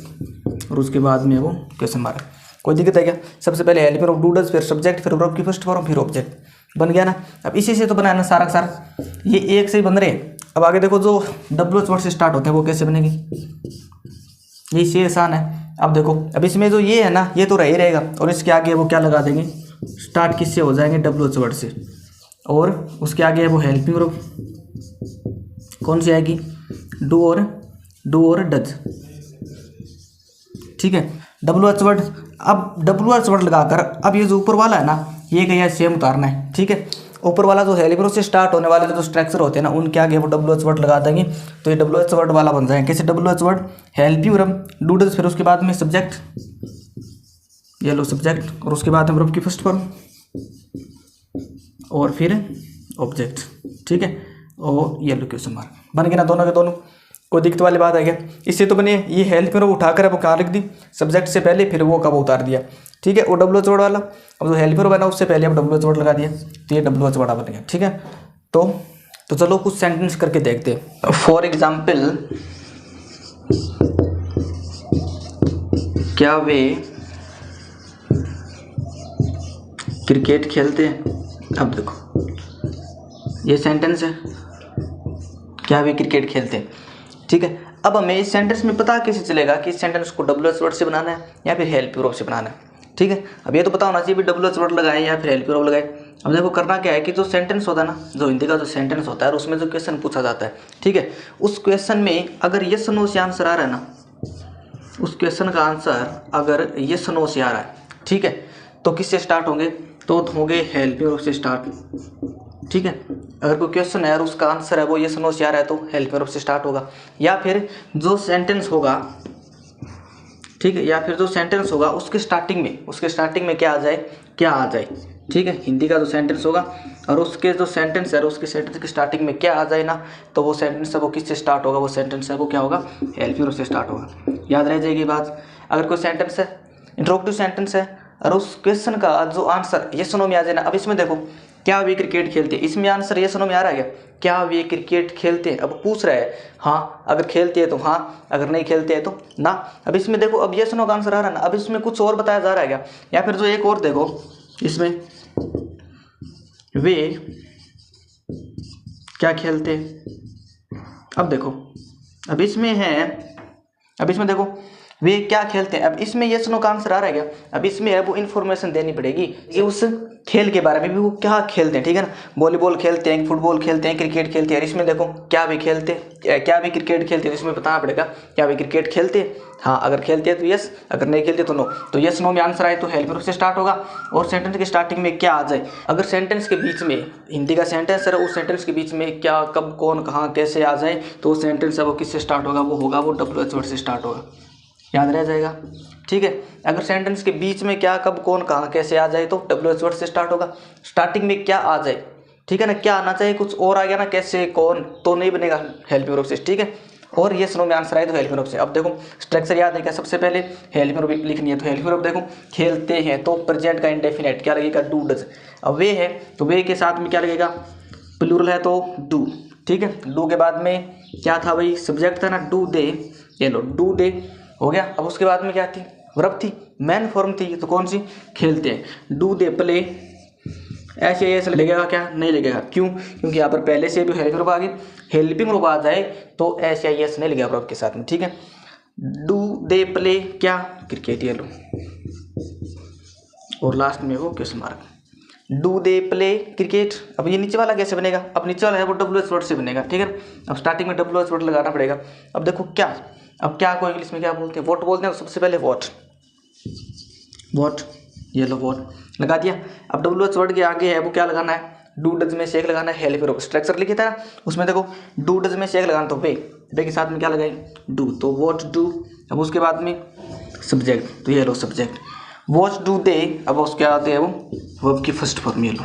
और उसके बाद में वो क्वेश्चन मार्क, कोई दिक्कत है क्या। सबसे पहले हेल्पिंग वर्ब डू डज, फिर सब्जेक्ट, फिर वर्ब की फर्स्ट फॉर्म, फिर ऑब्जेक्ट, बन गया ना। अब इसी से तो बनाना सारा का सारा, ये एक से ही बन रहे हैं। अब आगे देखो जो डब्ल्यूएच वर्ड से स्टार्ट होते हैं वो कैसे बनेंगे, ये इससे आसान है। अब देखो, अब इसमें जो ये है ना ये तो रह ही रहेगा, और इसके आगे वो क्या लगा देंगे, स्टार्ट किससे हो जाएंगे, डब्ल्यूएच वर्ड से, और उसके आगे है वो हेल्पिंग वर्ब कौन सी आएगी, डू और डज, ठीक है। डब्ल्यूएच वर्ड, अब डब्ल्यूएच वर्ड लगाकर अब ये जो ऊपर वाला है ना ये क्या सेम उतारना है, ठीक है। ऊपर वाला जो हेल्पिंग वर्ब से स्टार्ट होने वाले जो स्ट्रक्चर होते हैं ना उनके आगे वो डब्ल्यूएच वर्ड लगा देंगे, तो ये डब्ल्यूएच वर्ड वाला बन जाएगा। कैसे, WH word helping verb do does, फिर उसके बाद में सब्जेक्ट, ये लो सब्जेक्ट, और उसके बाद में वर्ब की फर्स्ट फॉर्म, और फिर ऑब्जेक्ट, ठीक है। और ये लो क्वेश्चन मार्क, बन गए ना दोनों के दोनों। कोई दिक्कत वाली बात है क्या? इससे तो मैंने ये हेल्प में उठाकर अब कहाँ रख दी, सब्जेक्ट से पहले, फिर वो कब उतार दिया। ठीक है, वो डब्ल्यू वर्ड वाला अब जो हेल्पर बना उससे पहले अब डब्ल्यू वर्ड लगा दिया, तो ये डब्ल्यू वर्ड बन गया। ठीक है, तो चलो कुछ सेंटेंस करके देखते हैं। फॉर एग्जाम्पल, क्या वे क्रिकेट खेलते हैं? अब देखो ये सेंटेंस है, क्या वे क्रिकेट खेलते हैं। ठीक है, अब हमें इस सेंटेंस में पता कैसे चलेगा कि इस सेंटेंस को डब्ल्यू वर्ड से बनाना है या फिर हेल्प वर्ब से बनाना है। ठीक है, अब ये तो पता होना चाहिए भी डब्ल्यू वर्ड लगाए या फिर हेल्प वर्ब लगाए। अब देखो करना क्या है कि जो सेंटेंस होता है ना, जो हिंदी का जो सेंटेंस होता है उसमें जो क्वेश्चन पूछा जाता है, ठीक है, उस क्वेश्चन में अगर यस नो से आंसर आ रहा है ना, उस क्वेश्चन का आंसर अगर यस नो से आ रहा है, ठीक है, तो किससे स्टार्ट होंगे? तो होंगे हेल्प वर्ब से स्टार्ट। ठीक है, अगर कोई क्वेश्चन है और उसका आंसर है वो यस नो से आ रहा है तो हेल्प वर्ब से स्टार्ट होगा। या फिर जो सेंटेंस होगा, ठीक है, या फिर जो सेंटेंस होगा उसके स्टार्टिंग में क्या आ जाए, ठीक है, हिंदी का जो सेंटेंस होगा और उसके जो सेंटेंस है उसके सेंटेंस की स्टार्टिंग में क्या आ जाए ना, तो वो सेंटेंस है वो किससे स्टार्ट होगा? वो सेंटेंस है वो क्या होगा? हेल्प वर्ब से स्टार्ट होगा। याद रह जाएगी बात। अगर कोई सेंटेंस है, इंट्रोगेटिव सेंटेंस है, और उस क्वेश्चन का जो आंसर यस नो में आ जाए ना, अब इसमें देखो क्या वे क्रिकेट खेलते हैं, इसमें आंसर यस नो में आ रहा है क्या वे क्रिकेट खेलते हैं? अब पूछ रहा है हाँ, अगर खेलते हैं तो हाँ, अगर नहीं खेलते हैं तो ना। अब इसमें देखो अब यस नो का आंसर आ रहा है ना, अब इसमें कुछ और बताया जा रहा है क्या? या फिर जो एक और देखो इसमें, वे क्या खेलते हैं। अब देखो अब इसमें देखो वे क्या खेलते हैं। अब इसमें यस नो का आंसर आ रहा है क्या? अब इसमें है वो इन्फॉर्मेशन देनी पड़ेगी कि उस खेल के बारे में भी वो क्या खेलते हैं। ठीक है ना, वॉलीबॉल खेलते हैं, फुटबॉल खेलते हैं, क्रिकेट खेलते हैं। और इसमें देखो क्या वे क्रिकेट खेलते हैं, इसमें बताना पड़ेगा क्या वे क्रिकेट खेलते हैं। हाँ, अगर खेलते हैं तो यस, अगर नहीं खेलते तो नो। तो यस नो में आंसर आए तो हेल्प वर्ब से स्टार्ट होगा। और सेंटेंस के स्टार्टिंग में क्या आ जाए, अगर सेंटेंस के बीच में हिंदी का सेंटेंस है उस सेंटेंस के बीच में क्या, कब, कौन, कहाँ, कैसे आ जाए, तो सेंटेंस है वो किससे स्टार्ट होगा? वो डब्ल्यू एच वर्ड से स्टार्ट होगा। याद रह जाएगा। ठीक है, अगर सेंटेंस के बीच में क्या, कब, कौन, कहाँ, कैसे आ जाए तो डब्ल्यू एच वर्ड से स्टार्ट होगा। स्टार्टिंग में क्या आ जाए, ठीक है ना, क्या आना चाहिए, कुछ और आ गया ना, कैसे, कौन, तो नहीं बनेगा हेल्प वर्ब से। ठीक है, और ये नो में आंसर आए तो हेल्प वर्ब से। अब देखो स्ट्रक्चर याद है क्या? सबसे पहले हेल्प वर्ब लिखनी है, तो हेल्प वर्ब देखो खेलते हैं तो प्रेजेंट का इंडेफिनिट क्या लगेगा? Do does. अब वे है तो वे के साथ में क्या लगेगा? प्लूरल है तो डू। ठीक है, डू के बाद में क्या था भाई? सब्जेक्ट था ना, डू दे, ये लो डू दे हो गया। अब उसके बाद में क्या थी? वर्ब थी, मेन फॉर्म थी, तो कौन सी? खेलते हैं। डू दे प्ले, ऐसे लगेगा क्या? नहीं लगेगा। क्यों? क्योंकि यहाँ पर पहले से भी हेल्पिंग वर्ब आ गई। हेल्पिंग वर्ब आ जाए तो ऐसे एस नहीं लगेगा वर्ब के साथ में। ठीक है, डू दे प्ले क्या? क्रिकेट, ये लो, और लास्ट में वो question mark, do they play cricket. अब ये नीचे वाला कैसे बनेगा? अब नीचे वाला है वो डब्ल्यू एच वर्ड से बनेगा। ठीक है, अब स्टार्टिंग में डब्ल्यू एच वर्ड लगाना पड़ेगा। अब देखो क्या, अब क्या को इंग्लिश में क्या बोलते हैं? वॉट बोलते हैं। सबसे पहले वॉट, ये लो वॉट लगा दिया। अब डब्ल्यू एच वर्ड के आगे है वो क्या लगाना है? डू डज में से एक लगाना है हेल्प वर्ब। स्ट्रक्चर लिखा था उसमें देखो डू डज में से एक लगाना, तो वे के साथ में क्या लगाए? डू, तो वॉट डू। अब उसके बाद में सब्जेक्ट, तो ये लो सब्जेक्ट, वॉच डू दे। अब उसके आते हैं वो वर्ब की फर्स्ट फॉर्म, ये लो,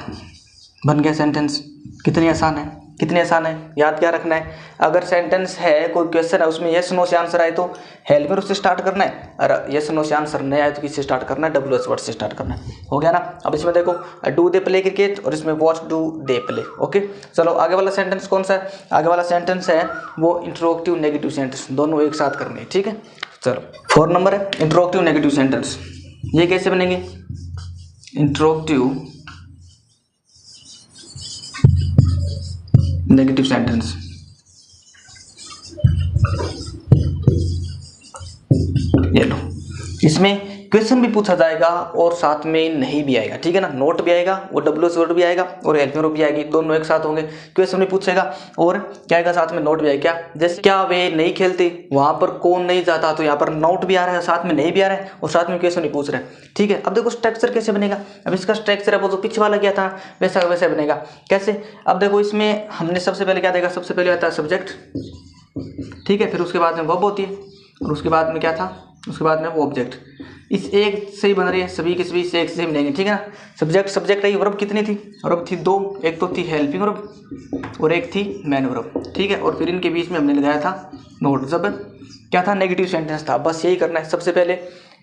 बन गया सेंटेंस। कितनी आसान है, कितने आसान है। याद क्या रखना है? अगर सेंटेंस है, कोई क्वेश्चन है, उसमें यस नो से आंसर आए तो हेल्प वर्ब से स्टार्ट करना है, और यस नो से आंसर नहीं आए तो किससे स्टार्ट करना है? डब्ल्यू एच वर्ड से स्टार्ट करना है। हो गया ना। अब इसमें देखो डू दे प्ले क्रिकेट, और इसमें watch do they play. Okay, चलो आगे वाला सेंटेंस कौन सा है? आगे वाला सेंटेंस है वो इंट्रोगेटिव नेगेटिव सेंटेंस, दोनों एक साथ करने। ठीक है, चलो 4 नंबर है इंट्रोगेटिव नेगेटिव सेंटेंस। ये कैसे बनेंगे? इंट्रोगेटिव नेगेटिव सेंटेंस, ये लो, इसमें क्वेश्चन भी पूछा जाएगा और साथ में नहीं भी आएगा। ठीक है ना, नोट भी आएगा, वो डब्ल्यू एच वर्ड भी आएगा और हेल्प वर्ब भी आएगी, दोनों एक साथ होंगे। क्वेश्चन भी पूछेगा और क्या आएगा साथ में? नोट भी आएगा। क्या? जैसे क्या वे नहीं खेलते, वहां पर कौन नहीं जाता, तो यहाँ पर नोट भी आ रहा है, साथ में नहीं भी आ रहा है, और साथ में क्वेश्चन भी पूछ रहे हैं। ठीक है, अब देखो स्ट्रक्चर कैसे बनेगा। अब इसका स्ट्रक्चर है वो जो पीछे वाला गया था वैसा बनेगा। कैसे? अब देखो इसमें हमने सबसे पहले क्या देखा? सबसे पहले आता है सब्जेक्ट, ठीक है, फिर उसके बाद में वर्ब होती है, और उसके बाद में क्या था? उसके बाद में वो ऑब्जेक्ट। इस एक से ही बन रही है, सभी के सभी इस एक से मिलेंगे, ठीक है ना। सब्जेक्ट रही वर्ब कितनी थी, वर्ब थी 2, एक तो थी हेल्पिंग वर्ब और एक थी मैन वर्ब, ठीक है। और फिर इनके बीच में हमने लगाया था नोट, जब क्या था, नेगेटिव सेंटेंस था। बस यही करना है सबसे पहले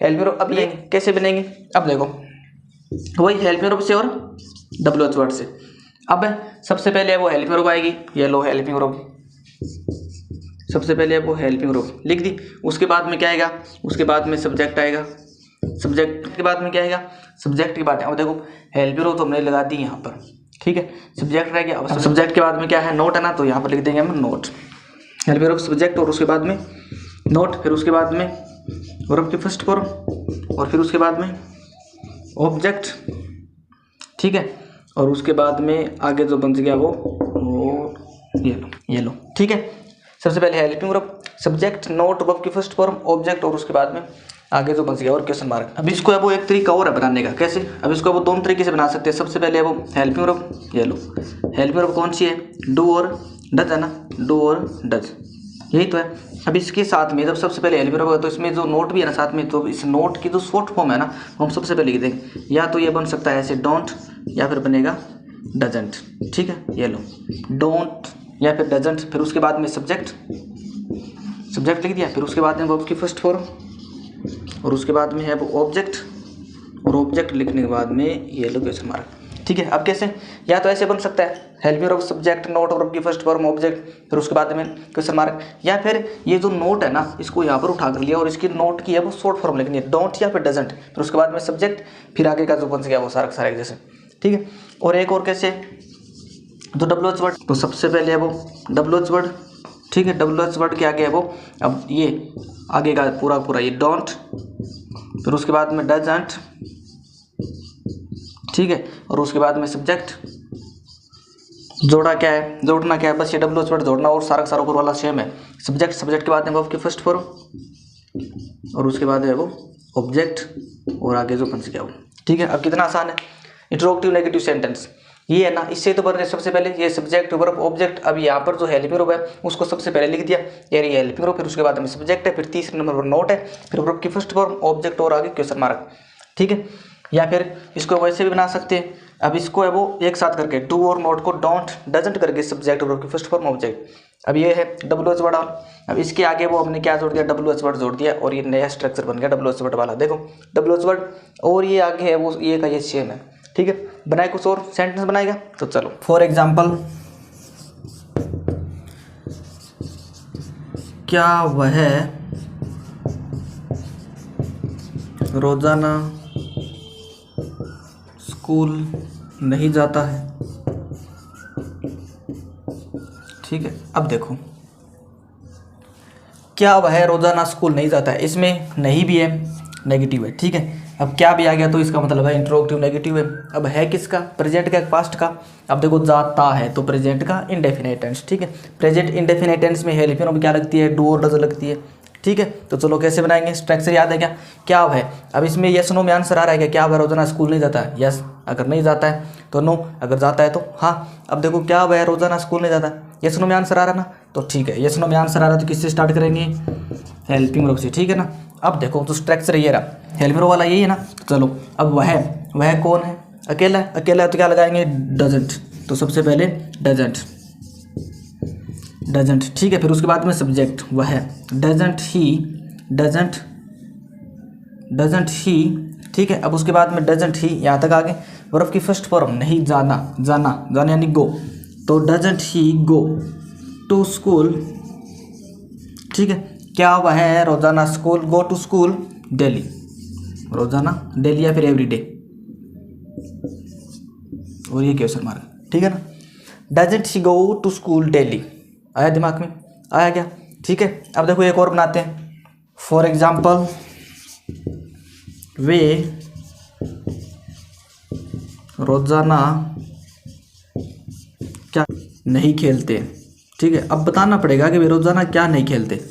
हेल्पिंग वर्ब। अब ये कैसे बनेंगे, अब देखो वही हेल्पिंग वर्ब से और WH वर्ड से। अब सबसे पहले वो हेल्पिंग वर्ब आएगी, ये लो हेल्पिंग वर्ब, सबसे पहले वो हेल्पिंग वर्ब लिख दी। उसके बाद में क्या आएगा, उसके बाद में सब्जेक्ट आएगा, सब्जेक्ट के बाद में क्या आएगा, सब्जेक्ट की बात है। अब देखो हेल्पिंग वर्ब तो हमने लगा दी यहाँ पर, ठीक है। सब्जेक्ट रह गया, अब सब्जेक्ट के बाद में क्या है, नोट है ना, तो यहाँ पर लिख देंगे हम नोट। हेल्पिंग वर्ब सब्जेक्ट और उसके बाद में नोट, फिर उसके बाद में वर्ब की फर्स्ट फॉर्म और फिर उसके बाद में ऑब्जेक्ट, ठीक है। और उसके बाद में आगे जो बन गया वो ये लो, ठीक है। सबसे पहले helping verb, subject, note, verb की फर्स्ट फॉर्म, ऑब्जेक्ट और उसके बाद में आगे जो बन गया और क्वेश्चन मार्क। अब इसको है वो एक तरीका और है बनाने का, कैसे, अब इसको वो दोनों तरीके से बना सकते हैं। सबसे पहले वो हेल्पिंग वर्ब, ये लो हेल्पिंग वर्ब कौन सी है, डू और डज है ना, डू और डज, यही तो है। अब इसके साथ में जब सबसे पहले हेल्पिंग वर्ब होगा तो इसमें जो नोट भी है ना साथ में, तो इस नोट की जो शॉर्ट फॉर्म है ना वो हम सबसे पहले लिख देंगे। या तो ये बन सकता है ऐसे डोंट, या फिर बनेगा डजंट, ठीक है। ये लो डोंट या फिर डजंट, फिर उसके बाद में सब्जेक्ट लिख दिया, फिर उसके बाद में वर्ब की फर्स्ट फॉर्म और उसके बाद में है वो ऑब्जेक्ट, और ऑब्जेक्ट लिखने के बाद में ये लो क्वेश्चन मार्क, ठीक है। अब कैसे, या तो ऐसे बन सकता है helping verb, subject, note, verb की फर्स्ट फॉर्म, ऑब्जेक्ट, फिर उसके बाद में क्वेश्चन मार्क। या फिर ये जो नोट है ना इसको यहाँ पर उठा कर लिया और इसकी नोट की है वो शॉर्ट फॉर्म लिखनी है, डोंट या फिर डजंट, फिर उसके बाद में सब्जेक्ट, फिर आगे का जो बन गया वो सारा एक जैसे, ठीक है। और एक और कैसे, तो WH वर्ड, तो सबसे पहले है वो WH वर्ड, ठीक है। WH वर्ड के आगे है वो, अब ये आगे का पूरा ये डोंट, फिर उसके बाद में डजंट, ठीक है। और उसके बाद में सब्जेक्ट, जोड़ा क्या है, जोड़ना क्या है, बस ये WH वर्ड जोड़ना और सारा ऊपर वाला सेम है। सब्जेक्ट के बाद में वर्ब की फर्स्ट फॉर्म और उसके बाद है वो ऑब्जेक्ट और आगे जो बन गया वो, ठीक है। अब कितना आसान है, इंट्रोगेटिव नेगेटिव सेंटेंस ये है ना, इससे तो बन रहे सबसे पहले ये सब्जेक्ट वर्ब ऑब्जेक्ट। अब यहाँ पर जो हेल्पिंग वर्ब है उसको सबसे पहले लिख दिया, ये हेल्पिंग वर्ब, फिर उसके बाद में सब्जेक्ट है, फिर तीसरे नंबर पर नोट है, फिर वर्ब की फर्स्ट फॉर्म, ऑब्जेक्ट और आगे क्वेश्चन मार्क, ठीक है। या फिर इसको वैसे भी बना सकते हैं, अब इसको है वो एक साथ करके डू और नोट को डोंट डजंट करके सब्जेक्ट वर्ब की फर्स्ट फॉर्म ऑब्जेक्ट। अब ये है WH वर्ड, अब इसके आगे वो हमने क्या जोड़ दिया, WH वर्ड जोड़ दिया और ये नया स्ट्रक्चर बन गया WH वर्ड वाला। देखो WH वर्ड और ये आगे है वो ये का ये सेम है, ठीक है। बनाए कुछ और सेंटेंस बनाएगा, तो चलो फॉर एग्जाम्पल, क्या वह रोजाना स्कूल नहीं जाता है, ठीक है। अब देखो क्या वह रोजाना स्कूल नहीं जाता है, इसमें नहीं भी है, नेगेटिव है, ठीक है। अब क्या भी आ गया तो इसका मतलब है इंट्रोगेटिव नेगेटिव है। अब है किसका, प्रेजेंट का, पास्ट का। अब देखो जाता है तो प्रेजेंट का इंडेफिनिट टेंस, ठीक है। प्रेजेंट इंडेफिनिट टेंस में हेल्पिंग वर्ब क्या लगती है, डू और डज लगती है, ठीक है। तो चलो कैसे बनाएंगे, स्ट्रक्चर याद है क्या है। अब इसमें यस नो में आंसर आ रहा है क्या वह रोजाना स्कूल नहीं जाता है, यस। अगर नहीं जाता है तो नो, अगर जाता है तो हाँ। अब देखो क्या वह रोजाना स्कूल नहीं जाता है, यस नो में आंसर आ रहा है ना, तो ठीक है। यस नो में आंसर आ रहा है तो किससे स्टार्ट करेंगे, हेल्पिंग वर्ब से, ठीक है ना। अब देखो तो स्ट्रक्चर ये रहा, हेल्पिंग वर्ब वाला यही है ना। चलो अब वह कौन है, अकेला है तो क्या लगाएंगे, डजंट, तो सबसे पहले डजंट, ठीक है। फिर उसके बाद में सब्जेक्ट वह, डजंट ही, ठीक है। अब उसके बाद में डजंट ही, यहाँ तक आगे वर्ब की फर्स्ट फॉर्म नहीं जाना यानी गो, तो doesn't he go to school, ठीक है। क्या वह रोजाना school, go to school daily, रोजाना, डेली या फिर एवरीडे, और ये क्वेश्चन मार्क, ठीक है ना। Doesn't he go to school daily, आया दिमाग में, आया क्या, ठीक है। अब देखो एक और बनाते हैं, फॉर एग्जाम्पल वे रोजाना क्या नहीं खेलते, ठीक है। अब बताना पड़ेगा कि वे रोजाना क्या नहीं खेलते,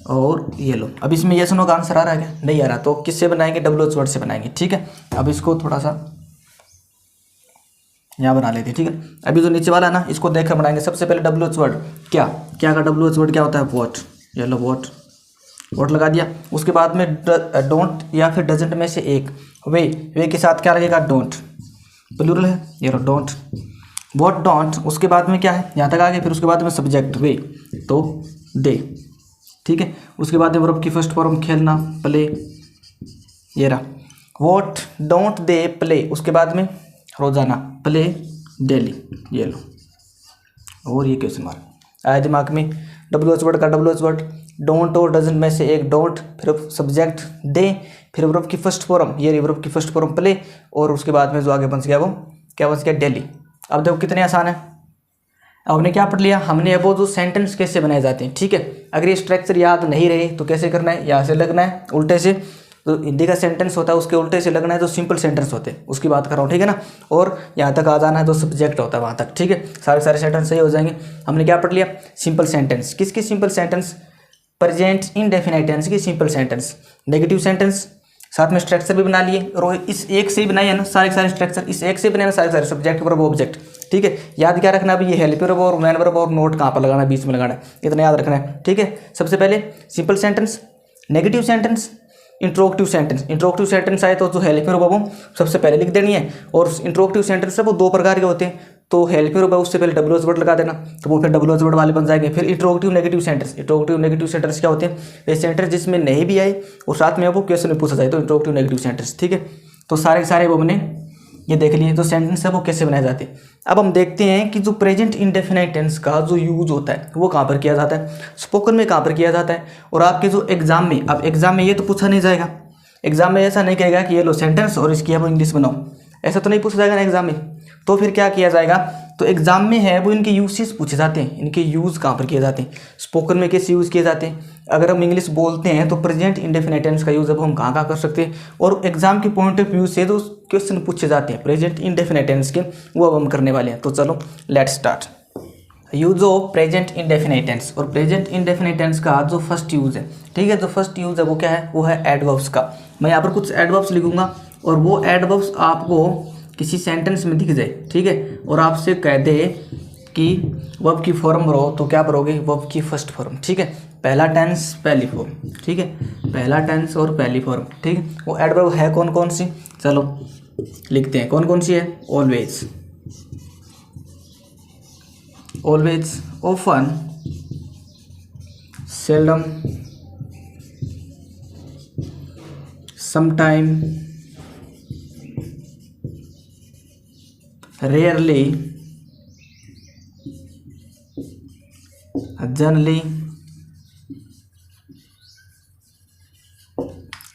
और ये लो। अब इसमें यस नो का आंसर आ रहा है क्या, नहीं आ रहा, तो किससे बनाएंगे, WH वर्ड से बनाएंगे, ठीक है। अब इसको थोड़ा सा यहाँ बना लेते हैं, ठीक है। अभी जो नीचे वाला है ना इसको देखकर बनाएंगे। सबसे पहले WH वर्ड क्या का WH वर्ड क्या होता है, वॉट, ये लो वॉट, वॉट लगा दिया। उसके बाद में डोंट या फिर डजेंट में से एक, वे के साथ क्या लगेगा, डोंट, प्लूरल है ये रहा डोंट, वॉट डोंट। उसके बाद में क्या है, यहाँ तक आ गए। फिर उसके बाद में सब्जेक्ट वे, तो दे, ठीक है। उसके बाद में वर्ब की फर्स्ट फॉर्म खेलना, प्ले, ये रहा वॉट डोंट दे प्ले। उसके बाद में रोजाना, प्ले डेली, ये लो। और ये क्वेश्चन मार्क आया दिमाग में। WH वर्ड का WH वर्ड, डोंट और डजंट में से एक डोंट, फिर सब्जेक्ट दे, फिर वर्ब की फर्स्ट फॉर्म, ये वर्ब की फर्स्ट फॉर्म प्ले, और उसके बाद में जो आगे बच गया वो क्या बच गया, डेली। अब देखो कितने आसान है। अब हमने क्या पढ़ लिया, हमने अब वो जो सेंटेंस कैसे बनाए जाते हैं, ठीक है। अगर ये स्ट्रक्चर याद नहीं रहे तो कैसे करना है, यहाँ से लगना है उल्टे से। तो हिंदी का सेंटेंस होता है उसके उल्टे से लगना है, जो सिंपल सेंटेंस होते हैं उसकी बात कर रहा हूँ, ठीक है ना। और यहाँ तक आ जाना है जो सब्जेक्ट होता है वहाँ तक, ठीक है। सारे सेंटेंस सही हो जाएंगे। हमने क्या पढ़ लिया, सिंपल सेंटेंस। किसकी simple sentence, present indefinite tense की सिंपल सेंटेंस। नेगेटिव सेंटेंस, साथ में स्ट्रक्चर भी बना लिए, और इस एक से ही बनाए है ना सारे स्ट्रक्चर, इस एक से बनाए ना सारे सब्जेक्ट वर्ब ऑब्जेक्ट, ठीक है। याद क्या रखना, अभी ये हेल्प वर्ब और मैन वर्ब और नोट कहाँ पर लगाना, बीच में लगाना है, इतना याद रखना है, ठीक है। सबसे पहले simple sentence, negative sentence, interrogative sentence. Interrogative sentence आए तो जो हेल्प वर्ब वो सबसे पहले लिख देनी है, और इंट्रोगेटिव सेंटेंस है वो दो प्रकार के होते हैं। तो हेल्प वर्ब उससे पहले WH वर्ड लगा देना, तो वो फिर WH वर्ड वाले बन जाएंगे। फिर interrogative negative sentence. Interrogative negative sentence क्या होते हैं, वे सेंटेंस जिसमें नहीं भी आए और साथ में वो क्वेश्चन में पूछा जाए, तो इंट्रोगेटिव नेगेटिव सेंटेंस, ठीक है। तो सारे वो मैंने ये देख लिए, तो सेंटेंस है वो कैसे बनाए जाते हैं। अब हम देखते हैं कि जो प्रेजेंट इंडेफिनाइट टेंस का जो यूज होता है वो कहाँ पर किया जाता है, स्पोकन में कहाँ पर किया जाता है, और आपके जो एग्जाम में, अब एग्जाम में ये तो पूछा नहीं जाएगा। एग्जाम में ऐसा नहीं कहेगा कि ये लो सेंटेंस और इसकी अब इंग्लिश बनाओ, ऐसा तो नहीं पूछा जाएगा ना एग्जाम में। तो फिर क्या किया जाएगा, तो एग्जाम में है वो इनके यूसेस पूछे जाते हैं, इनके यूज़ कहाँ पर किए जाते हैं, स्पोकन में कैसे यूज़ किए जाते हैं। अगर हम इंग्लिश बोलते हैं तो प्रेजेंट इंडेफिनाइट टेंस का यूज़ अब हम कहाँ कर सकते हैं, और एग्जाम के पॉइंट ऑफ व्यू से जो क्वेश्चन पूछे जाते हैं प्रेजेंट इंडेफिनाइट टेंस के, वो अब हम करने वाले हैं। तो चलो let's start. Use of present indefinite tense, और प्रेजेंट इंडेफिनाइट टेंस का जो फर्स्ट यूज़ है, ठीक है, जो फर्स्ट यूज़ है वो क्या है, वो है एडवर्ब्स का। मैं यहाँ पर कुछ एडवर्ब्स लिखूंगा, और वो एडवर्ब्स आपको किसी सेंटेंस में दिख जाए, ठीक है, और आपसे कह दे कि वर्ब की फॉर्म भरो, तो क्या भरोगे, वर्ब की फर्स्ट फॉर्म, ठीक है। पहला टेंस पहली फॉर्म, ठीक है, पहला टेंस और पहली फॉर्म, ठीक है। वो एडवर्ब है कौन कौन सी, चलो लिखते हैं कौन कौन सी है। Always, always, often, seldom, sometime, rarely, generally,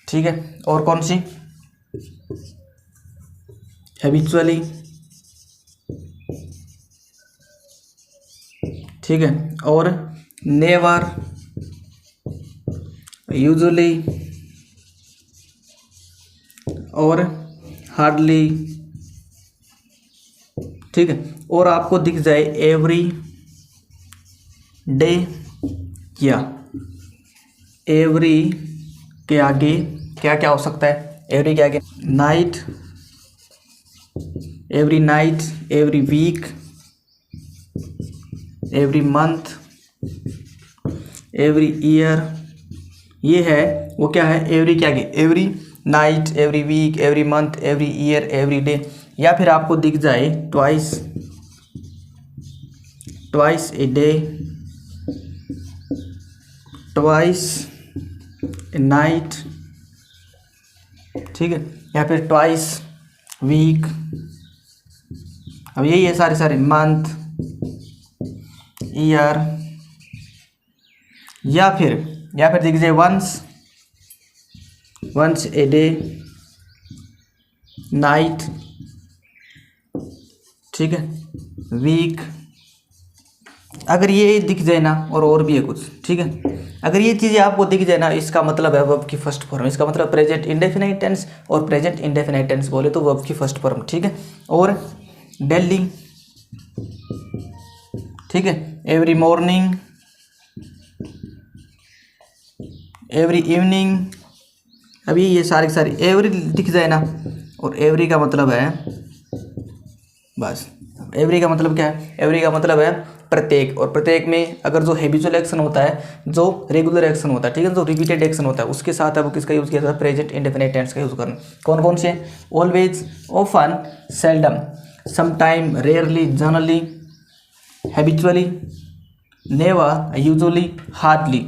ठीक है। और कौन सी, हैबिचुअली, ठीक है, और नेवर, यूजुअली, और हार्डली, ठीक है। और आपको दिख जाए एवरी डे, या एवरी के आगे क्या क्या हो सकता है, एवरी के आगे night, every night, every week, every month, every year, ये है वो क्या है, एवरी के आगे every night, every week, every month, every year, every day. या फिर आपको दिख जाए twice, twice a day, twice a night, ठीक है, या फिर ट्वाइस वीक। अब यही है सारे मंथ, ईयर, या फिर दिख जाए once, once a day, night, ठीक है, वीक। अगर ये दिख जाए ना, और भी है कुछ, ठीक है, अगर ये चीज़ें आपको दिख जाए ना, इसका मतलब है वर्ब की फर्स्ट फॉर्म, इसका मतलब प्रेजेंट इंडेफिनाइट टेंस, और प्रेजेंट इंडेफिनाइट टेंस बोले तो वर्ब की फर्स्ट फॉर्म, ठीक है। और डेली, ठीक है, एवरी मॉर्निंग, एवरी इवनिंग। अभी ये सारी एवरी दिख जाए ना, और एवरी का मतलब है, बस एवरी का मतलब क्या है, एवरी का मतलब है प्रत्येक, और प्रत्येक में अगर जो हैबिचुअल एक्शन होता है, जो रेगुलर एक्शन होता है, ठीक है, जो रिपीटेड एक्शन होता है, उसके साथ अब किसका यूज़ किया जाता है, प्रेजेंट इंडेफिनिट टेंस का यूज़ करना। कौन कौन से? Always, often, seldom, sometime, rarely, generally, habitually, never, usually, hardly,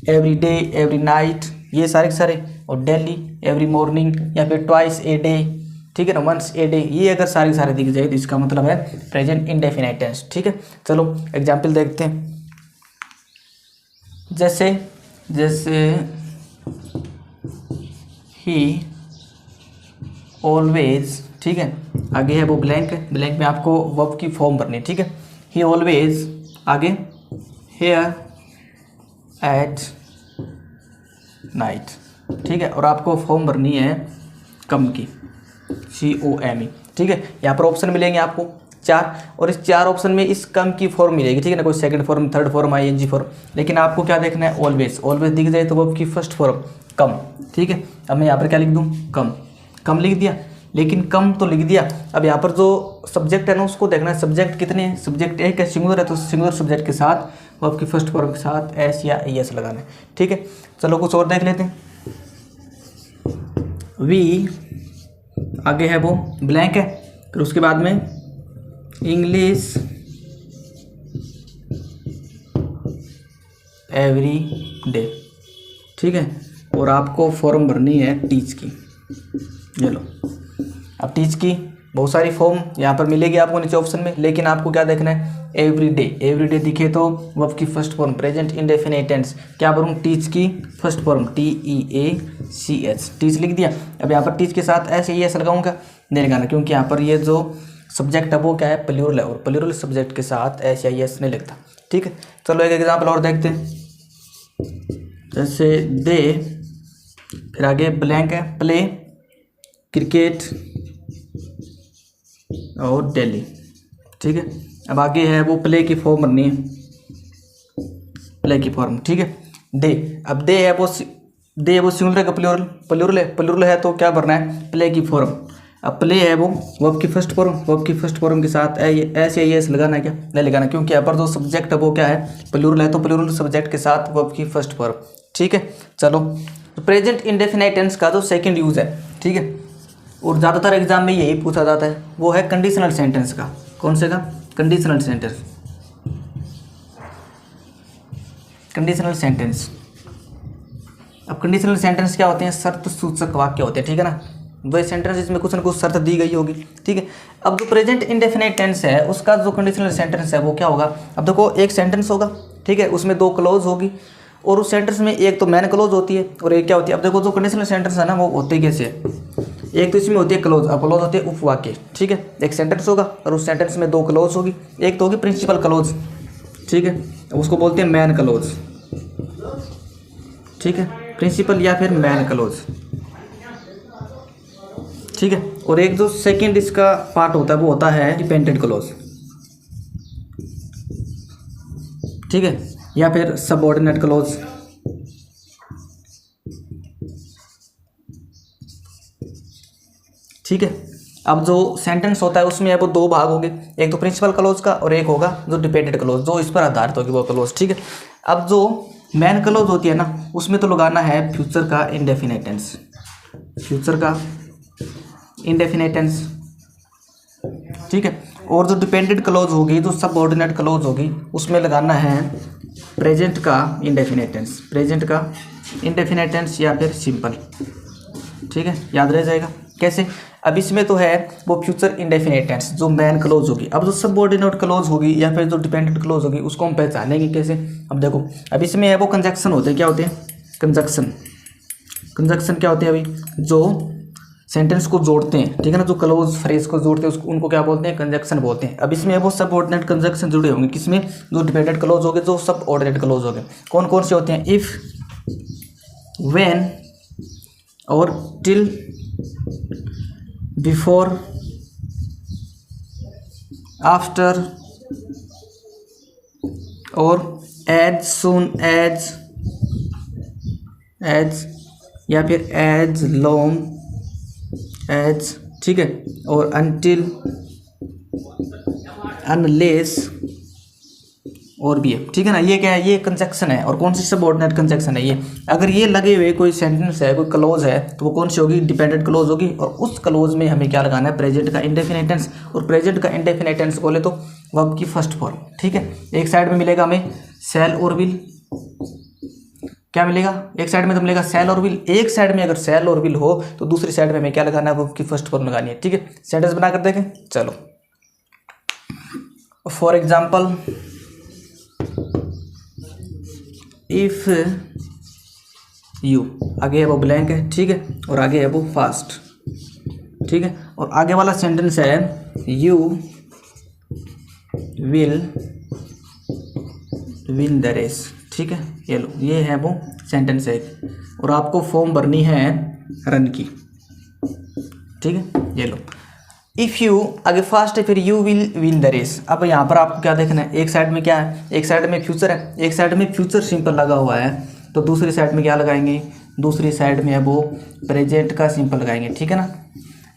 every day, every night, ये सारे के सारे, और डेली, एवरी मॉर्निंग, या फिर ट्वाइस ए डे, ठीक है ना, वंस ए डे, ये अगर सारे के सारे दिख जाए तो इसका मतलब है प्रेजेंट इंडेफिनाइट टेंस। ठीक है, चलो एग्जाम्पल देखते हैं। जैसे ही ऑलवेज, ठीक है, आगे है वो ब्लैंक है, ब्लैंक में आपको वर्ब की फॉर्म भरनी है। ठीक है, ही ऑलवेज, आगे हेयर एट नाइट, ठीक है, और आपको फॉर्म भरनी है कम की, COME। ठीक है, यहाँ पर ऑप्शन मिलेंगे आपको 4, और इस 4 ऑप्शन में इस कम की फॉर्म मिलेगी। ठीक है ना, कोई second form, third form, ING form, लेकिन आपको क्या देखना है, ऑलवेज। ऑलवेज दिख जाए तो वर्ब की फर्स्ट फॉर्म कम। ठीक है, अब मैं यहाँ पर क्या लिख दूँ, कम। कम लिख दिया, लेकिन कम तो लिख दिया, अब यहाँ पर जो सब्जेक्ट है ना उसको देखना है, सब्जेक्ट कितने हैं, सब्जेक्ट एक है, सिंगुलर है, तो सिंगुलर सब्जेक्ट के साथ वर्ब की फर्स्ट फॉर्म के साथ S या ES लगाना है। ठीक है, चलो कुछ और देख लेते हैं। वी, आगे है वो ब्लैंक है, फिर उसके बाद में इंग्लिश एवरी डे। ठीक है, और आपको फॉर्म भरनी है टीच की। ये लो, अब टीच की बहुत सारी फॉर्म यहाँ पर मिलेगी आपको नीचे ऑप्शन में, लेकिन आपको क्या देखना है, एवरी डे। एवरी डे दिखे तो वर्ब की first form present indefinite tense, क्या भरूँ, टीच की फर्स्ट फॉर्म TEACH, टीच लिख दिया। अब यहाँ पर टीच के साथ SES लगाऊंगा, नहीं लगाना, क्योंकि यहाँ पर ये जो सब्जेक्ट है वो क्या है, प्लूरल है, और प्लूरल सब्जेक्ट के साथ SES नहीं लिखता। ठीक है, चलो एक एग्जाम्पल और देखते हैं। जैसे दे, फिर आगे ब्लैंक है, प्ले, क्रिकेट और डेली। ठीक है, अब आगे है वो प्ले की फॉर्म बननी है, प्ले की फॉर्म। ठीक है, डे, अब दे है वो सिंगुलर का प्लूरल है तो क्या भरना है, प्ले की फॉर्म। अब प्ले है वो वर्ब की फर्स्ट फॉर्म, वर्ब की फर्स्ट फॉर्म के साथ SES लगाना है क्या, नहीं लगाना, क्योंकि यहाँ पर जो सब्जेक्ट है वो क्या है, प्लूरल है, तो प्लूरल सब्जेक्ट के साथ वर्ब की फर्स्ट फॉर्म। ठीक है, चलो तो प्रेजेंट इंडेफिनाइट टेंस का जो सेकंड यूज है, ठीक है, और ज़्यादातर एग्जाम में यही पूछा जाता है, वो है कंडीशनल सेंटेंस का। कौन से का, कंडीशनल सेंटेंस। कंडीशनल सेंटेंस, अब कंडीशनल सेंटेंस क्या होते हैं, शर्त सूचक वाक्य होते हैं। ठीक है ना, वही सेंटेंस जिसमें कुछ ना कुछ शर्त दी गई होगी। ठीक है, अब जो प्रेजेंट इंडेफिनाइट टेंस है उसका जो कंडीशनल सेंटेंस है वो क्या होगा, अब देखो एक सेंटेंस होगा, ठीक है, उसमें 2 क्लोज होगी, और उस सेंटेंस में एक तो मैन क्लोज होती है और एक क्या होती है। अब देखो जो कंडीशनल सेंटेंस है ना वो होते कैसे, एक तो इसमें होती है क्लोज, अब क्लोज होती है उपवाक्य। ठीक है, एक सेंटेंस होगा और उस सेंटेंस में 2 क्लोज होगी, एक तो होगी प्रिंसिपल क्लोज, ठीक है, उसको बोलते हैं मैन क्लोज। ठीक है, प्रिंसिपल या फिर मैन क्लोज। ठीक है, और एक जो सेकंड इसका पार्ट होता है वो होता है डिपेंडेंट क्लोज। ठीक है, या फिर सबऑर्डिनेट क्लोज। ठीक है, अब जो सेंटेंस होता है उसमें है वो 2 भाग होंगे, एक तो प्रिंसिपल क्लोज का और एक होगा जो डिपेंडेंट क्लोज, जो इस पर आधारित होगी वो क्लोज। ठीक है, अब जो मैन क्लोज होती है ना उसमें तो लगाना है फ्यूचर का इंडेफिनिट टेंस, फ्यूचर का इंडेफिनिट टेंस। ठीक है, और जो डिपेंडेंट क्लोज होगी, जो सबऑर्डिनेट क्लोज होगी, उसमें लगाना है प्रेजेंट का इंडेफिनिट टेंस, प्रेजेंट का इंडेफिनिट टेंस या फिर सिंपल। ठीक है, याद रह जाएगा कैसे। अब इसमें तो है वो फ्यूचर इंडेफिनिट टेंस जो मैन क्लोज होगी, अब जो सबऑर्डिनेट क्लोज होगी या फिर जो डिपेंडेंट क्लोज होगी उसको हम पहचानेंगे कैसे। अब देखो, अब इसमें है वो कंजक्शन होते हैं, क्या होते हैं, कंजक्शन। कंजक्शन क्या होते हैं, अभी जो सेंटेंस को जोड़ते हैं, ठीक है ना, जो क्लोज फ्रेज को जोड़ते हैं उसको, उनको क्या बोलते हैं, कंजक्शन बोलते हैं। अब इसमें वो सबऑर्डिनेट कंजक्शन जुड़े होंगे, किसमें, जो डिपेंडेंट क्लोज हो गए, जो सबऑर्डिनेट क्लोज हो गए। कौन कौन से होते हैं, इफ, व्हेन और टिल, बिफोर, आफ्टर और एज सून एज, या फिर एज लॉन्ग एज। ठीक है, और अनटिल, अनलेस, और भी है, ठीक है ना। ये क्या है, ये कंजक्शन है। और कौन सी सबऑर्डिनेट कंजक्शन है ये। अगर ये लगे हुए कोई सेंटेंस है, कोई क्लोज है, तो वो कौन सी होगी, डिपेंडेंट क्लोज होगी। और उस क्लोज में हमें क्या लगाना है, प्रेजेंट का इंडेफिनिट टेंस। और प्रेजेंट का इंडेफिनिट टेंस बोले तो वर्ब की फर्स्ट फॉर्म, ठीक है। एक साइड में मिलेगा हमें शैल और विल, क्या मिलेगा, एक साइड में तो मिलेगा शैल और विल। एक साइड में अगर शैल और विल हो तो दूसरी साइड में हमें क्या लगाना है, वर्ब की फर्स्ट फॉर्म लगानी है, ठीक है। सेंटेंस बनाकर देखें, चलो। फॉर एग्जाम्पल, इफ यू, आगे है वो ब्लैंक है, ठीक है, और आगे है वो फास्ट, ठीक है। और आगे वाला सेंटेंस है you will win the race, ठीक है। ये लो, ये है वो सेंटेंस है। और आपको फॉर्म भरनी है रन की, ठीक है। ये लो, इफ़ यू, आगे फास्ट है, फिर you will win the race. अब यहाँ पर आपको क्या देखना है, एक साइड में क्या है, एक साइड में फ्यूचर है, एक साइड में फ्यूचर सिंपल लगा हुआ है, तो दूसरी साइड में क्या लगाएंगे, दूसरी साइड में है वो प्रेजेंट का सिंपल लगाएंगे, ठीक है ना।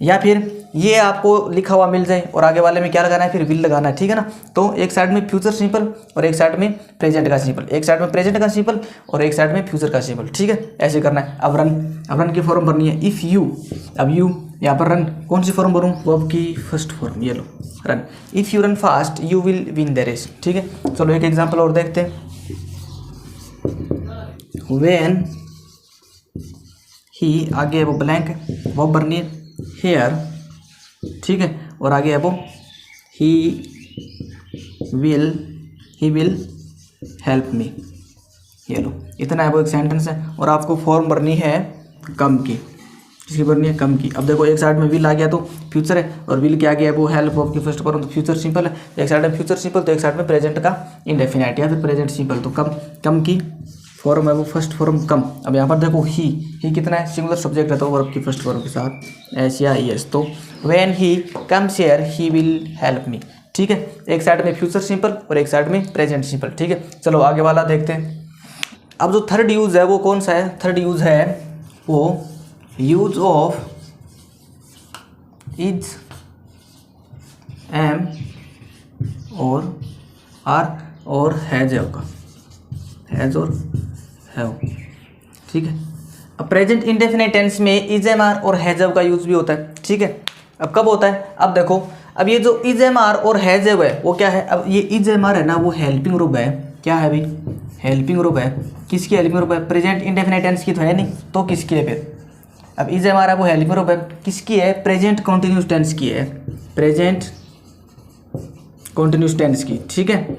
या फिर ये आपको लिखा हुआ मिल जाए और आगे वाले में क्या लगाना है, फिर विल लगाना है, ठीक है ना। तो एक साइड में फ्यूचर सिंपल और एक साइड में प्रेजेंट का सिंपल, एक साइड में प्रेजेंट का सिंपल और एक साइड में फ्यूचर का सिंपल, ठीक है। ऐसे करना है। अब रन की फॉर्म भरनी है, इफ़ यू। अब यू यहाँ पर रन, कौन सी फॉर्म भरूँ, वर्ब की फर्स्ट फॉर्म, ये लो run. If you run fast you will win the race, ठीक है। चलो एक एग्जाम्पल और देखते हैं। व्हेन ही, आगे है वो ब्लैंक, वर्ब भरनी है हेयर, ठीक है। और आगे है वो ही विल हेल्प मी, ये लो। इतना है वो, एक सेंटेंस है। और आपको फॉर्म भरनी है कम की, किसकी भरनी है, कम की। अब देखो एक साइड में विल आ गया तो फ्यूचर है, और विल क्या गया है वो हेल्प, वर्ब की फर्स्ट फॉर्म, तो फ्यूचर सिंपल है। एक साइड में फ्यूचर सिंपल तो एक साइड में प्रेजेंट का इंडेफिनिट या फिर प्रेजेंट सिंपल, तो कम की फॉर्म है वो फर्स्ट फॉर्म कम। अब यहाँ पर देखो ही कितना है, सिंगुलर सब्जेक्ट है तो वर्ब की फर्स्ट फॉर्म के साथ एस या ई एस। तो when he comes here he will help me, ठीक है। एक साइड में फ्यूचर सिंपल और एक साइड में प्रेजेंट सिंपल, ठीक है। चलो आगे वाला देखते हैं। अब जो थर्ड यूज है वो कौन सा है, थर्ड यूज है वो यूज ऑफ इज, एम और आर और हैज का, हैज और हैव, ठीक है। अब प्रेजेंट इंडेफिनिट टेंस में इज एम आर और हैज का यूज भी होता है, ठीक है। अब कब होता है, अब देखो, अब ये जो इज एम आर और हैज है वो क्या है। अब ये इज एम आर है ना, वो हेल्पिंग रूप है, क्या है भाई, हेल्पिंग रूप है। किसकी हेल्पिंग रूप है, प्रेजेंट इंडेफिनिट टेंस की तो है नहीं, तो किसकी है फिर। अब इज एम आर है वो हेल्पिंग रूप है, किसकी है, प्रेजेंट कॉन्टिन्यूस टेंस की है, प्रेजेंट कॉन्टिन्यूस टेंस की, ठीक है।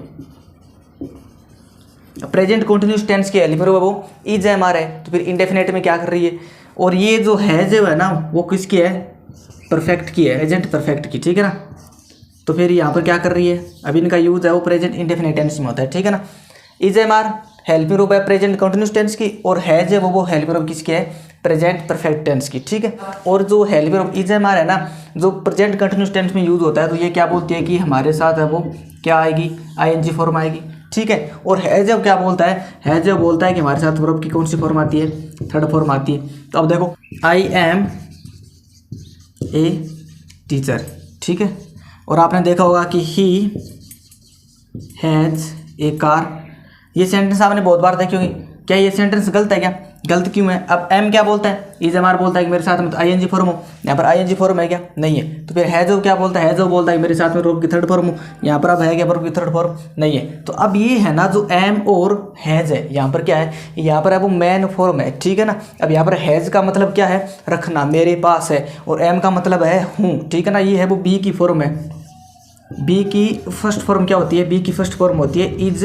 प्रेजेंट कॉन्टिन्यूस टेंस की हेल्पिंग रूप है वो इज एम आर है, तो फिर इंडेफिनिट में क्या कर रही है। और ये जो हैज है ना, वो किसकी है, परफेक्ट की है, प्रेजेंट परफेक्ट की, ठीक है ना। तो फिर यहाँ पर क्या कर रही है, अब इनका यूज है वो प्रेजेंट इंडेफिनिट टेंस में होता है, ठीक है ना। इज एम आर हेल्पिंग रूप है प्रेजेंट कंटिन्यूस टेंस की, और हैज है वो हेल्पिंग रूप किसकी है, प्रेजेंट परफेक्ट टेंस की, ठीक है। और जो हेल्पिंग रूप इज एम आर है ना, जो प्रेजेंट कंटिन्यूस टेंस में यूज होता है, तो ये क्या बोलती है कि हमारे साथ है वो क्या आएगी, आईएनजी फॉर्म आएगी, ठीक है। और हैज क्या बोलता है, हैज बोलता है कि हमारे साथ वर्ब की कौन सी फॉर्म आती है, थर्ड फॉर्म आती है। तो अब देखो, आई एम ए टीचर, ठीक है। और आपने देखा होगा कि ही हैज़ ए कार, ये सेंटेंस आपने बहुत बार देखी होगी। क्या ये सेंटेंस गलत है, क्या गलत क्यों है। अब एम क्या बोलता है, इज एम आर बोलता है कि मेरे साथ में तो आईएनजी फॉर्म हो, यहाँ पर आईएनजी फॉर्म है क्या, नहीं है। तो फिर हैज़ क्या बोलता है, हैज़ बोलता है कि मेरे साथ में वर्ब की थर्ड फॉर्म हो, यहाँ पर अब है क्या, वर्ब की थर्ड फॉर्म नहीं है। तो अब ये है ना जो एम और हैज़ है, यहाँ पर क्या है, यहाँ पर है वो मैन फॉर्म है, ठीक है ना। अब यहाँ पर हैज़ का मतलब क्या है, रखना, मेरे पास है, और एम का मतलब है हूँ, ठीक है ना। ये है वो बी की फॉर्म है, बी की फर्स्ट फॉर्म क्या होती है, बी की फर्स्ट फॉर्म होती है इज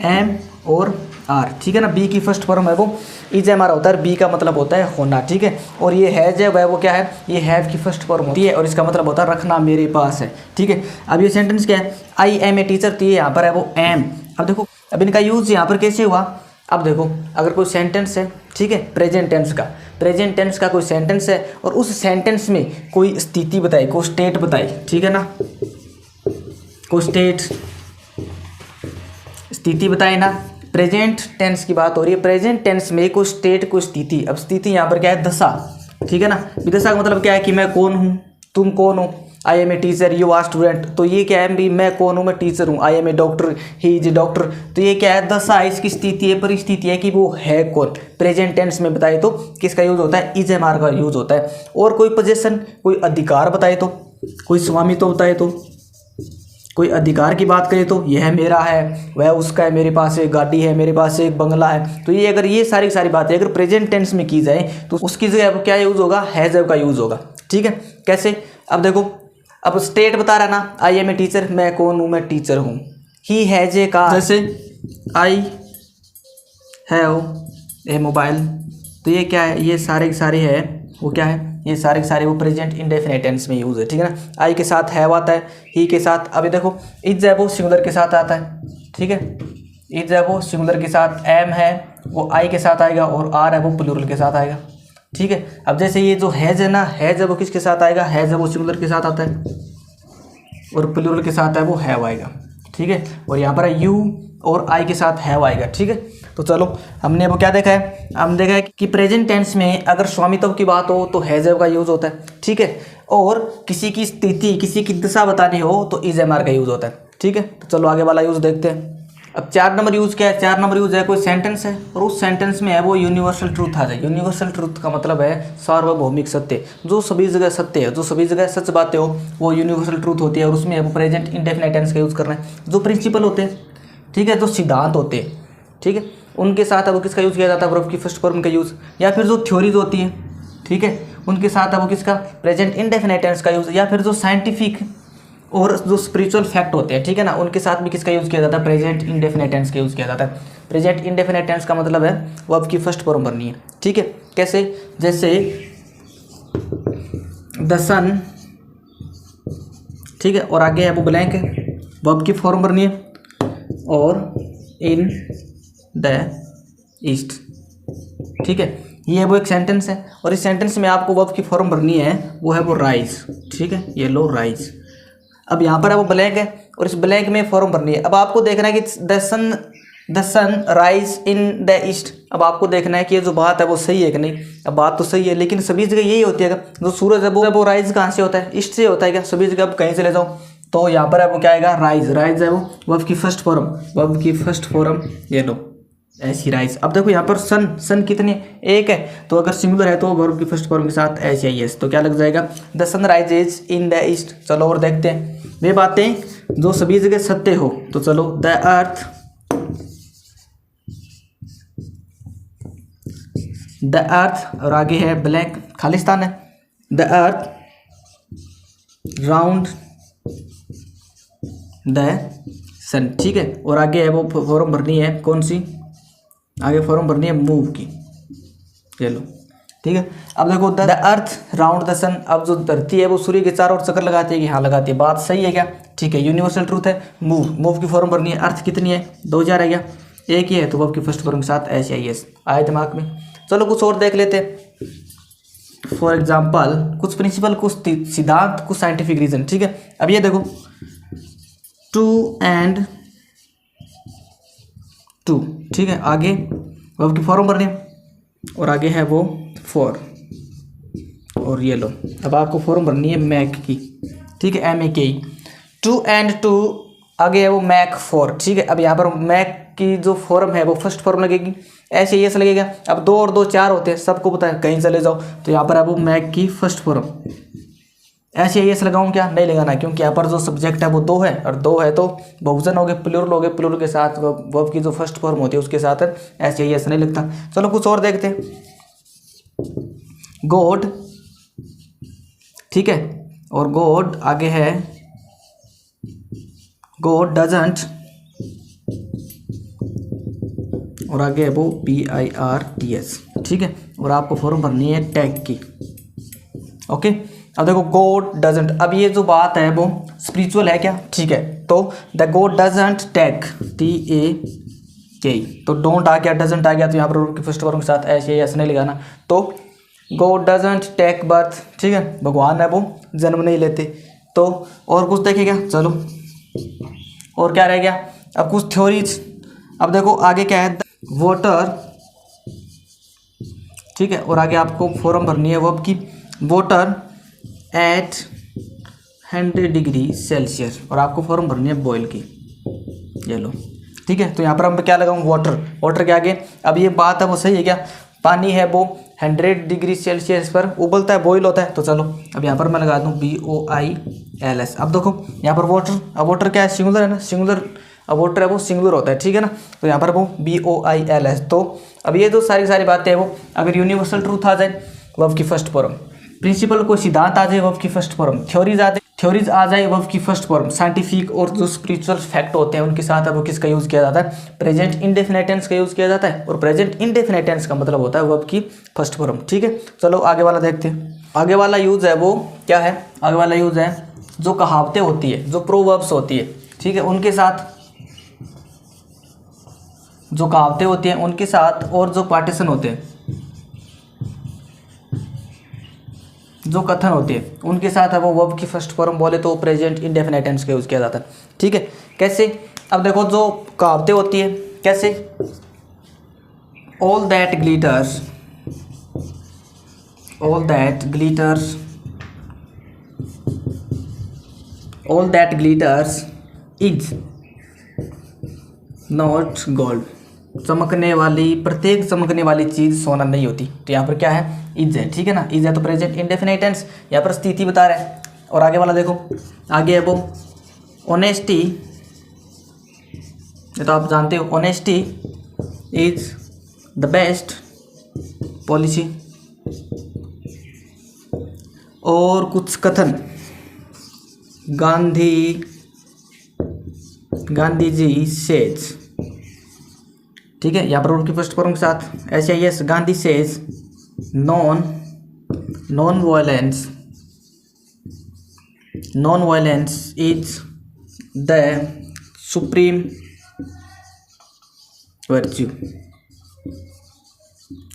एम और आर, ठीक है ना। बी की फर्स्ट फॉर्म है वो इज एम आर होता है, बी का मतलब होता है होना, ठीक है। और ये हैज है वह वो क्या है, ये हैव की फर्स्ट फॉर्म होती है, और इसका मतलब होता है रखना, मेरे पास है, ठीक है। अब ये सेंटेंस क्या है, आई एम ए टीचर, तो ये यहाँ पर है वो एम। अब देखो, अब इनका यूज यहाँ पर कैसे हुआ। अब देखो, अगर कोई सेंटेंस है, ठीक है, प्रेजेंट टेंस का कोई सेंटेंस है, और उस सेंटेंस में कोई स्थिति बताई, कोई स्टेट बताई, ठीक है ना, कोई स्थिति बताए ना। प्रेजेंट टेंस की बात हो रही है, प्रेजेंट टेंस में कोई स्टेट, कोई स्थिति। अब स्थिति यहाँ पर क्या है, दशा, ठीक है ना। विदशा का मतलब क्या है कि मैं कौन हूँ, तुम कौन हो, I am a teacher, you are student. तो ये क्या है भी, मैं कौन हूँ, मैं टीचर हूँ, I am a doctor, he is a doctor. तो ये क्या है, दशा इसकी स्थिति है, परिस्थिति है कि वो है कौन। प्रेजेंट टेंस में बताए तो किसका यूज होता है, इज एम आर का यूज होता है। और कोई पोजीशन, कोई अधिकार बताए तो, कोई स्वामित्व बताए तो, कोई अधिकार की बात करें तो यह मेरा है, वह उसका है, मेरे पास एक गाड़ी है, मेरे पास एक बंगला है। तो ये अगर ये सारी बातें अगर प्रेजेंट टेंस में की जाए तो उसकी जगह क्या यूज होगा, हैज का यूज होगा। ठीक है, कैसे, अब देखो, अब स्टेट बता रहा ना, आई एम ए टीचर, मैं कौन हूँ, मैं टीचर हूँ। ही हैज ए कार, जैसे आई हैव ए मोबाइल। तो ये क्या है, ये सारे के सारे है वो क्या है, ये सारे के सारे वो प्रेजेंट इंडेफिनिट टेंस में यूज है। ठीक है ना, आई के साथ हैव आता है, ही के साथ, अभी देखो इज है वो सिंगुलर के साथ आता है। ठीक है, इज है वो सिंगुलर के साथ, एम है वो आई के साथ आएगा, और आर है वो प्लूरल के साथ आएगा। ठीक है, अब जैसे ये जो हैज है ना, हैज है वो किसके साथ आएगा, हैज है वो सिंगुलर के साथ आता है, और प्लूरल के साथ है वो हैव आएगा। ठीक है, और यहाँ पर यू और आई के साथ हैव आएगा। ठीक है, तो चलो हमने अब क्या देखा है, हमने देखा है कि प्रेजेंट टेंस में अगर स्वामित्व की बात हो तो हैज का यूज होता है। ठीक है, और किसी की स्थिति, किसी की दशा बतानी हो तो इज एम आर का यूज होता है। ठीक है, तो चलो आगे वाला यूज देखते हैं। अब 4 नंबर यूज क्या है, 4 नंबर यूज है, कोई सेंटेंस है और उस सेंटेंस में है वो यूनिवर्सल ट्रूथ आ जाए। यूनिवर्सल ट्रूथ का मतलब है सार्वभौमिक सत्य, जो सभी जगह सत्य है, जो सभी जगह सच बातें हो वो यूनिवर्सल ट्रूथ होती है, और उसमें वो प्रेजेंट इंडेफिनिट टेंस का यूज करना है। जो प्रिंसिपल होते हैं, ठीक है, जो सिद्धांत होते हैं, ठीक है, उनके साथ अब किसका यूज़ किया जाता है, वर्ब की फर्स्ट फॉर्म का यूज़, या फिर जो थ्योरीज होती हैं, ठीक है, उनके साथ अब किसका, प्रेजेंट इंडेफिनिट टेंस का यूज़, या फिर जो साइंटिफिक और जो स्पिरिचुअल फैक्ट होते हैं, ठीक है ना, उनके साथ भी किसका यूज़ किया जाता है, प्रेजेंट इंडेफिनिट टेंस का यूज़ किया जाता है। प्रेजेंट इंडेफिनिट टेंस का मतलब है वर्ब की फर्स्ट फॉर्म बननी है। ठीक है, कैसे, जैसे द सन, ठीक है, और आगे है वो ब्लैंक है, वर्ब की फॉर्म बननी है, और इन द ईस्ट। ठीक है, ये वो एक सेंटेंस है, और इस सेंटेंस में आपको वर्ब की फॉर्म भरनी है, वो है वो राइज। ठीक है, ये लो राइज। अब यहाँ पर है वो ब्लैंक है, और इस ब्लैंक में फॉर्म भरनी है। अब आपको देखना है कि the sun rise in the east. अब आपको देखना है कि ये जो बात है वो सही है कि नहीं। अब बात तो सही है, लेकिन सभी जगह यही होती है, जो सूरज है वो राइज कहाँ से होता है, ईस्ट से होता है क्या, सभी जगह अब कहीं से ले जाओ। तो यहाँ पर है वो क्या आएगा, राइज। राइज है वो वर्ब की फर्स्ट फॉर्म, वर्ब की फर्स्ट फॉर्म ये लो, ऐसी राइज। अब देखो यहाँ पर सन, सन कितनी, एक है, तो अगर सिंगुलर है तो वर्ब की फर्स्ट फॉर्म के साथ ऐसे ही एस, तो क्या लग जाएगा, the sun rises in the east. चलो और देखते हैं वे बातें जो सभी जगह सत्य हो। तो चलो, द अर्थ, द अर्थ, और आगे है ब्लैंक खालिस्तान है, द अर्थ राउंड द सन। ठीक है, और आगे है वो फॉर्म भरनी है कौन सी, आगे फॉर्म भरनी है मूव की, चलो। ठीक है, अब देखो द अर्थ राउंड द सन। अब जो धरती है वो सूर्य के चारों ओर चक्कर लगाती है कि हाँ लगाती है, बात सही है क्या, ठीक है, यूनिवर्सल ट्रूथ है। मूव, मूव की फॉर्म भरनी है, अर्थ कितनी है, 2000 है क्या, एक ही है, तो वर्ब की फर्स्ट फॉर्म के साथ ऐसे आई एस आए दिमाग में। चलो कुछ और देख लेते हैं, फॉर एग्जाम्पल कुछ प्रिंसिपल, कुछ सिद्धांत, कुछ साइंटिफिक रीजन। ठीक है, अब ये देखो, टू एंड टू, ठीक है, आगे वर्ब की फॉर्म भरनी है, और आगे है वो फॉर, और ये लो। अब आपको फॉर्म भरनी है मैक की, ठीक है, MAK। टू एंड टू, आगे है वो मैक फॉर। ठीक है, अब यहाँ पर मैक की जो फॉर्म है वो फर्स्ट फॉर्म लगेगी, ऐसे यस लगेगा। अब 2 और 2 4 होते हैं, सबको पता है, कहीं चले जाओ, तो यहाँ पर है वो मैक की फर्स्ट फॉर्म, ऐसे यस लगाऊं क्या, नहीं लगाना, क्योंकि यहाँ पर जो सब्जेक्ट है वो 2 है, और 2 है तो बहुवचन हो गए, प्लूरल हो गए, प्लूरल के साथ वर्ब की जो फर्स्ट फॉर्म होती है उसके साथ ऐसे यस नहीं लगता। चलो कुछ और देखते हैं, गॉड, ठीक है, और गॉड आगे है गॉड डजंट, और आगे है वो PIRTS। ठीक है, और आपको फॉर्म भरनी है टैग की, ओके। अब देखो गॉड डजंट, अब ये जो बात है वो स्पिरिचुअल है क्या, ठीक है, तो the god doesn't take, TAK, तो डोंट आ गया, डजंट आ गया, तो यहाँ पर की फर्स्ट फॉर्म के साथ ऐसे ऐसे नहीं लगाना, तो गॉड डजंट टेक बर्थ। ठीक है, भगवान है वो जन्म नहीं लेते। तो और कुछ देखेगा, चलो और क्या रह गया, अब कुछ थ्योरीज। अब देखो आगे क्या है, वाटर, ठीक है, और आगे आपको फॉर्म भरनी है वर्ब की, वाटर एट 100 डिग्री सेल्सियस और आपको फॉर्म भरनी है बॉयल की, ये लो। ठीक है, तो यहाँ पर हम क्या लगाऊँ, वाटर के आगे। अब ये बात है वो सही है क्या, पानी है वो 100 डिग्री सेल्सियस पर उबलता है, बॉयल होता है। तो चलो अब यहाँ पर मैं लगा दूँ BOILS। अब देखो यहाँ पर वाटर, अब वाटर क्या है, सिंगुलर है ना, सिंगुलर, अब वाटर है वो सिंगुलर होता है, ठीक है ना। तो यहाँ पर वो BOILS। तो अब ये जो सारी बातें हैं वो अगर यूनिवर्सल ट्रूथ आ जाए, वर्ब की फर्स्ट फॉर्म, प्रिंसिपल को सिद्धांत आ जाए, वर्ब की फर्स्ट फॉर्म, थ्योरीज आ जाए, वर्ब की फर्स्ट फॉर्म, साइंटिफिक और जो स्पिरिचुअल फैक्ट होते हैं उनके साथ अब वो किसका यूज़ किया जाता है, प्रेजेंट इंडेफिनिट टेंस का यूज़ किया जाता है। और प्रेजेंट इंडेफिनिट टेंस का मतलब होता है वर्ब की फर्स्ट फॉर्म। ठीक है, चलो आगे वाला देखते हैं। आगे वाला यूज़ है वो क्या है, आगे वाला यूज़ है जो कहावतें होती है, जो प्रोवर्ब्स होती है, ठीक है, उनके साथ, जो कहावतें होती हैं उनके साथ और जो पार्टीशन होते हैं, जो कथन होते हैं उनके साथ है वो वर्ब की फर्स्ट फॉर्म बोले तो प्रेजेंट इंडेफिनिट टेंस का यूज़ किया जाता है। ठीक है, कैसे, अब देखो जो कहावतें होती है कैसे, all that glitters, all that glitters, all that glitters is not gold. चमकने वाली, प्रत्येक चमकने वाली चीज़ सोना नहीं होती। तो यहाँ पर क्या है, इज है, ठीक है ना, इज है तो प्रेजेंट इंडेफिनिट टेंस, यहाँ पर स्थिति बता रहा है। और आगे वाला देखो, आगे है वो ऑनेस्टी, ये तो आप जानते हो, honesty is the best policy. और कुछ कथन, गांधी जी सेज, ठीक है, यहाँ पर उनकी फर्स्ट फॉर्म के साथ SIS, Gandhi says non violence is the supreme virtue.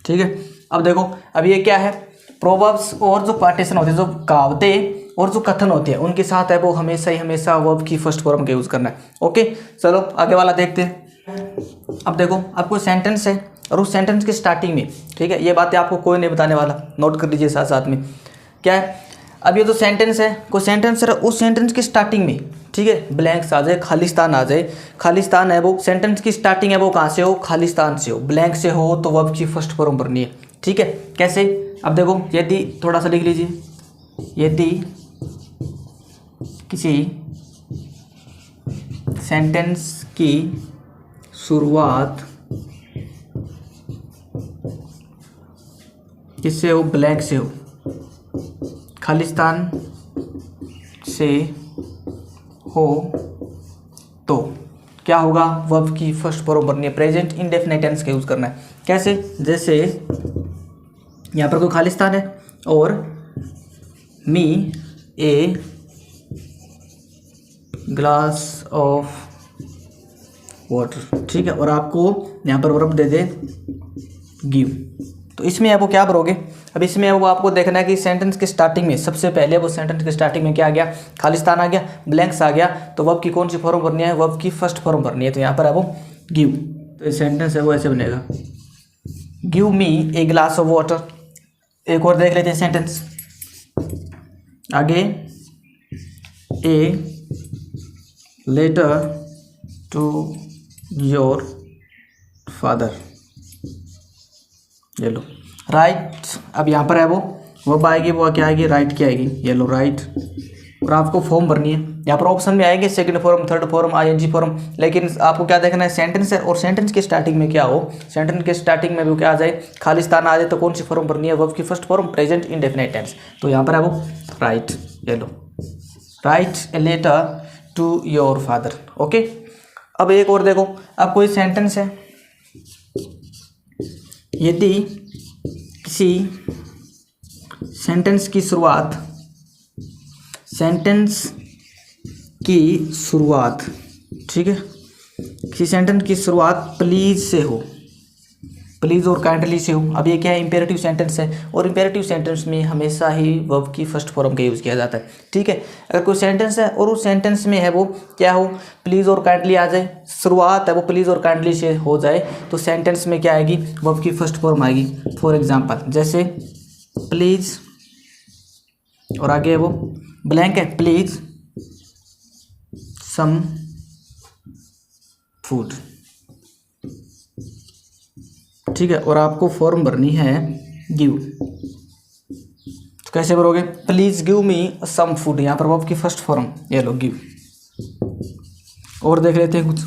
ठीक है, अब देखो, अब ये क्या है, प्रोवर्ब्स और जो पार्टीशन होते हैं, जो कहावतें और जो कथन होते हैं उनके साथ है वो हमेशा वर्ब की फर्स्ट फॉर्म का यूज़ करना है। ओके, चलो आगे वाला देखते हैं। अब देखो, आपको सेंटेंस है और उस सेंटेंस के स्टार्टिंग में, ठीक है, ये बातें आपको कोई नहीं बताने वाला, नोट कर लीजिए साथ साथ में। क्या है, अब ये जो सेंटेंस है, कोई सेंटेंस है, उस सेंटेंस के स्टार्टिंग में, ठीक है, ब्लैंक्स आ जाए, खालिस्तान आ जाए। खालिस्तान है वो सेंटेंस की स्टार्टिंग है वो कहाँ से हो, खालिस्तान से हो, ब्लैंक से हो तो वर्ब की फर्स्ट फॉर्म भरनी है। ठीक है, कैसे, अब देखो, यदि, थोड़ा सा लिख लीजिए, यदि किसी सेंटेंस की शुरुआत किससे हो, ब्लैंक से हो, खालिस्तान से हो तो क्या होगा, वर्ब की फर्स्ट फॉर्म भरनी है, प्रेजेंट इंडेफिनिट टेंस का यूज़ करना है। कैसे, जैसे यहाँ पर कोई खालिस्तान है और मी ए ग्लास ऑफ वाटर, ठीक है, और आपको यहाँ पर वर्ब दे दे गिव, तो इसमें है वो क्या भरोगे। अब इसमें वो आपको देखना है कि सेंटेंस के स्टार्टिंग में, सबसे पहले वो सेंटेंस के स्टार्टिंग में क्या आ गया, खालिस्तान आ गया, ब्लैंक्स आ गया, तो वर्ब की कौन सी फॉर्म भरनी है, वर्ब की फर्स्ट फॉर्म भरनी है। तो यहाँ पर है वो गिव, तो ये सेंटेंस है वो ऐसे बनेगा, give me a glass of water. एक और देख लेते हैं सेंटेंस, आगे, a letter to your father, ये लो, राइट। अब यहाँ पर है वो आएगी, वो क्या आएगी, राइट की आएगी, ये लो, राइट। और आपको फॉर्म भरनी है, यहाँ पर ऑप्शन में आएंगे second form, third form, ING form, लेकिन आपको क्या देखना है, सेंटेंस है और सेंटेंस के स्टार्टिंग में क्या हो, सेंटेंस के स्टार्टिंग में वो क्या आ जाए, खालिस्तान आ जाए तो कौन सी फॉर्म भरनी है, वर्ब की first form, present indefinite tense. तो यहाँ पर है वो राइट, ये लो, right a letter to your father. Okay, अब एक और देखो, अब कोई सेंटेंस है, यदि किसी सेंटेंस की शुरुआत, ठीक है, किसी सेंटेंस की शुरुआत प्लीज से हो, प्लीज और काइंडली से हो। अब ये क्या है, इंपेरेटिव सेंटेंस है और इंपेरेटिव सेंटेंस में हमेशा ही वर्ब की फर्स्ट फॉर्म का यूज़ किया जाता है। ठीक है, अगर कोई सेंटेंस है और उस सेंटेंस में है वो क्या हो, प्लीज़ और काइंडली आ जाए, शुरुआत है वो प्लीज़ और काइंडली से हो जाए, तो सेंटेंस में क्या आएगी, वर्ब की फर्स्ट फॉर्म आएगी। फॉर एग्जाम्पल, जैसे प्लीज़ और आगे है वो ब्लैंक है, प्लीज़ सम फूड, ठीक है। और आपको फॉर्म भरनी है गिव। तो कैसे भरोगे, please give me some food, यहाँ पर वर्ब की फर्स्ट फॉर्म ये लो गिव। और देख लेते हैं कुछ,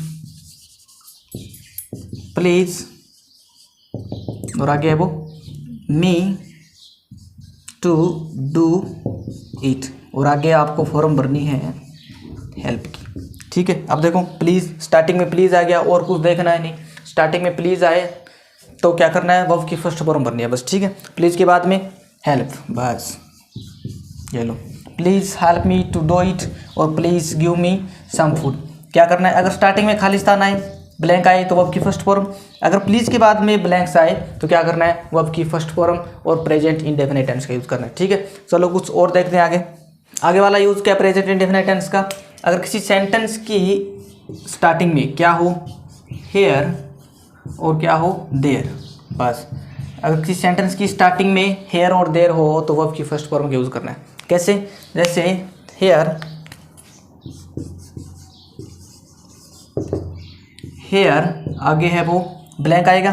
प्लीज और आगे है वो मी टू डू इट, और आगे आपको फॉर्म भरनी है हेल्प की, ठीक है। अब देखो प्लीज, स्टार्टिंग में प्लीज आ गया और कुछ देखना है नहीं, स्टार्टिंग में प्लीज आए तो क्या करना है, वर्ब की फर्स्ट फॉर्म भरनी है बस, ठीक है। प्लीज के बाद में हेल्प, बस ये लो, please help me to do it और please give me some food. क्या करना है, अगर स्टार्टिंग में खालिस्तान आए, ब्लैंक आए तो वर्ब की फर्स्ट फॉर्म, अगर प्लीज के बाद में ब्लैंक्स आए तो क्या करना है, वर्ब की फर्स्ट फॉर्म और प्रेजेंट इंडेफिनिट टेंस का यूज करना है, ठीक है। चलो कुछ और देखते हैं आगे। आगे वाला यूज क्या, प्रेजेंट इंडेफिनिट टेंस का। अगर किसी सेंटेंस की स्टार्टिंग में क्या हो, हेयर और क्या हो, देयर, बस। अगर किसी सेंटेंस की स्टार्टिंग में हेयर और देयर हो तो वर्ब की फर्स्ट फॉर्म का यूज करना है। कैसे, जैसे हेयर, हेयर आगे है वो ब्लैंक आएगा,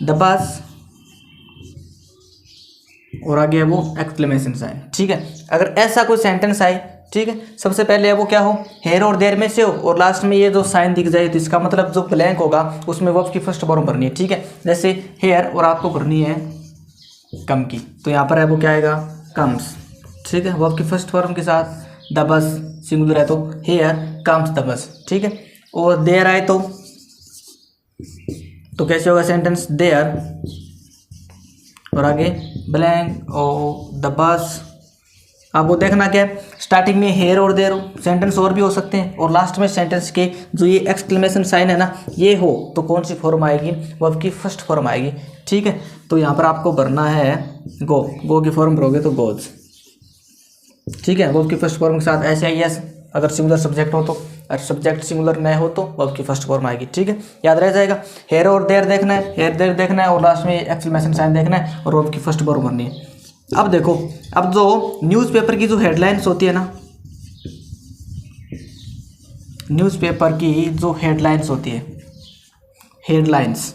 द बस, और आगे है वो एक्सक्लेमेशन साइन, ठीक है। अगर ऐसा कोई सेंटेंस आए, ठीक है, सबसे पहले है वो क्या हो, हेयर और देयर में से हो और लास्ट में ये जो साइन दिख जाए तो इसका मतलब जो ब्लैंक होगा उसमें वर्ब की फर्स्ट फॉर्म भरनी है, ठीक है। जैसे हेयर और आपको भरनी है कम की, तो यहाँ पर है वो क्या आएगा, कम्स, ठीक है। वर्ब की फर्स्ट फॉर्म के साथ द बस, सिंगुलर है तो हेयर कम्स द बस, ठीक है। और देयर आए तो कैसे होगा सेंटेंस, देयर और आगे ब्लैंक और द बस। आपको देखना क्या है, स्टार्टिंग में हेयर और देयर हो, सेंटेंस और भी हो सकते हैं, और लास्ट में सेंटेंस के जो ये एक्सक्लेमेशन साइन है ना ये हो तो कौन सी फॉर्म आएगी, वर्ब की फर्स्ट फॉर्म आएगी, ठीक है। तो यहाँ पर आपको भरना है गो, गो की फॉर्म भरोगे तो गोज, ठीक है। वर्ब की फर्स्ट फॉर्म के साथ ऐसे एस, अगर सिंगुलर सब्जेक्ट हो तो, और सब्जेक्ट सिंगुलर न हो तो वर्ब की फर्स्ट फॉर्म आएगी, ठीक है। याद रह जाएगा, हेयर और देयर देखना है, हेयर देयर देखना है और लास्ट में एक्सक्लेमेशन साइन देखना है और वर्ब की फर्स्ट फॉर्म भरनी है। अब देखो, अब जो न्यूज़पेपर की जो हेडलाइंस होती है ना, न्यूज़पेपर की जो हेडलाइंस होती है, हेडलाइंस,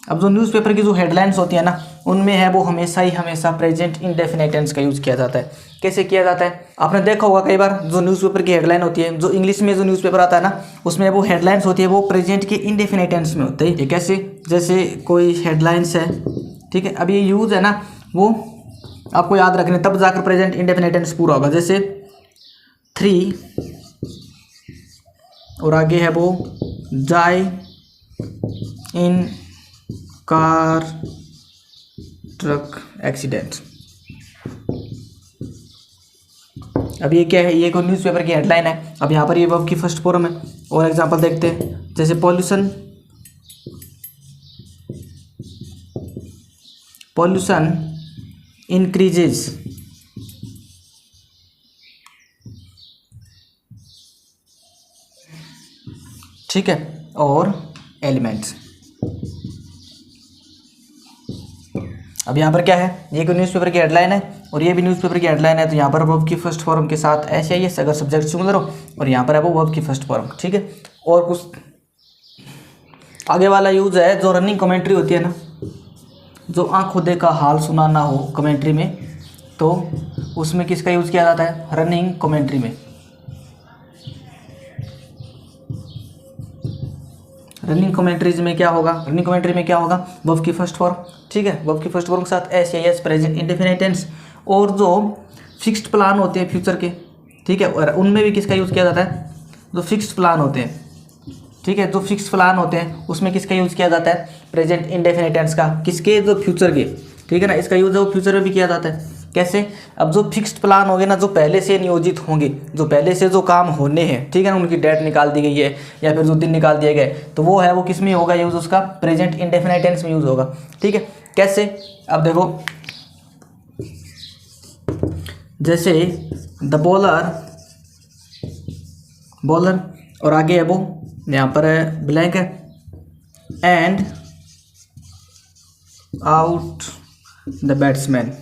अब जो न्यूज़पेपर की जो हेडलाइंस होती है ना उनमें है वो हमेशा प्रेजेंट इंडेफिनिट टेंस का यूज़ किया जाता है। कैसे किया जाता है, आपने देखा होगा कई बार जो न्यूज़पेपर की हेडलाइन होती है, जो इंग्लिश में जो न्यूज़पेपर आता है ना उसमें वो हेडलाइंस होती है वो प्रेजेंट के इंडेफिनिट टेंस में होते हैं। कैसे, जैसे कोई हेडलाइंस है, ठीक है। अब ये यूज़ है ना वो आपको याद रखने, तब जाकर प्रेजेंट इंडेफिनिट टेंस पूरा होगा। जैसे 3 और आगे है वो जाए इन कार ट्रक एक्सीडेंट। अब ये क्या है, ये कोई न्यूज़पेपर की हेडलाइन है। अब यहाँ पर ये वर्ब की फर्स्ट फॉर्म है। और एग्जांपल देखते हैं, जैसे पॉल्यूशन इंक्रीजेज, ठीक है, और एलिमेंट्स। अब यहाँ पर क्या है, ये कोई न्यूज़पेपर की हेडलाइन है और ये भी न्यूज़पेपर की हेडलाइन है, तो यहाँ पर वर्ब की फर्स्ट फॉर्म के साथ ऐसे ही अगर सब्जेक्ट सिंगुलर हो, और यहाँ पर है वो वर्ब की फर्स्ट फॉर्म, ठीक है। और कुछ आगे वाला यूज है जो रनिंग कमेंट्री होती है ना, जो आंखों देखा हाल सुनाना हो कमेंट्री में, तो उसमें किसका यूज़ किया जाता है, रनिंग कमेंट्री में। रनिंग कमेंट्रीज में क्या होगा, रनिंग कमेंट्री में क्या होगा, वर्ब की फर्स्ट फॉर्म, ठीक है। वर्ब की फर्स्ट फॉर्म के साथ एस या एस प्रेजेंट इंडेफिनिट टेंस। और जो फिक्स्ड प्लान होते हैं फ्यूचर के, ठीक है, और उनमें भी किसका यूज़ किया जाता है, जो फिक्स्ड प्लान होते हैं, ठीक है, जो फिक्स्ड प्लान होते हैं उसमें किसका यूज़ किया जाता है, प्रेजेंट इंडेफिनिट टेंस का। किसके, जो फ्यूचर के, ठीक है ना, इसका यूज़ है वो फ्यूचर में भी किया जाता है। कैसे, अब जो फिक्स्ड प्लान होंगे ना, जो पहले से नियोजित होंगे, जो पहले से जो काम होने हैं, ठीक है ना, उनकी डेट निकाल दी गई है या फिर जो दिन निकाल दिए गए, तो वो है वो किस में होगा यूज़, उसका प्रेजेंट इंडेफिनिट टेंस में यूज़ होगा, ठीक है। कैसे, अब देखो, जैसे द बॉलर और आगे है वो यहाँ पर है ब्लैंक है, एंड आउट द बैट्समैन,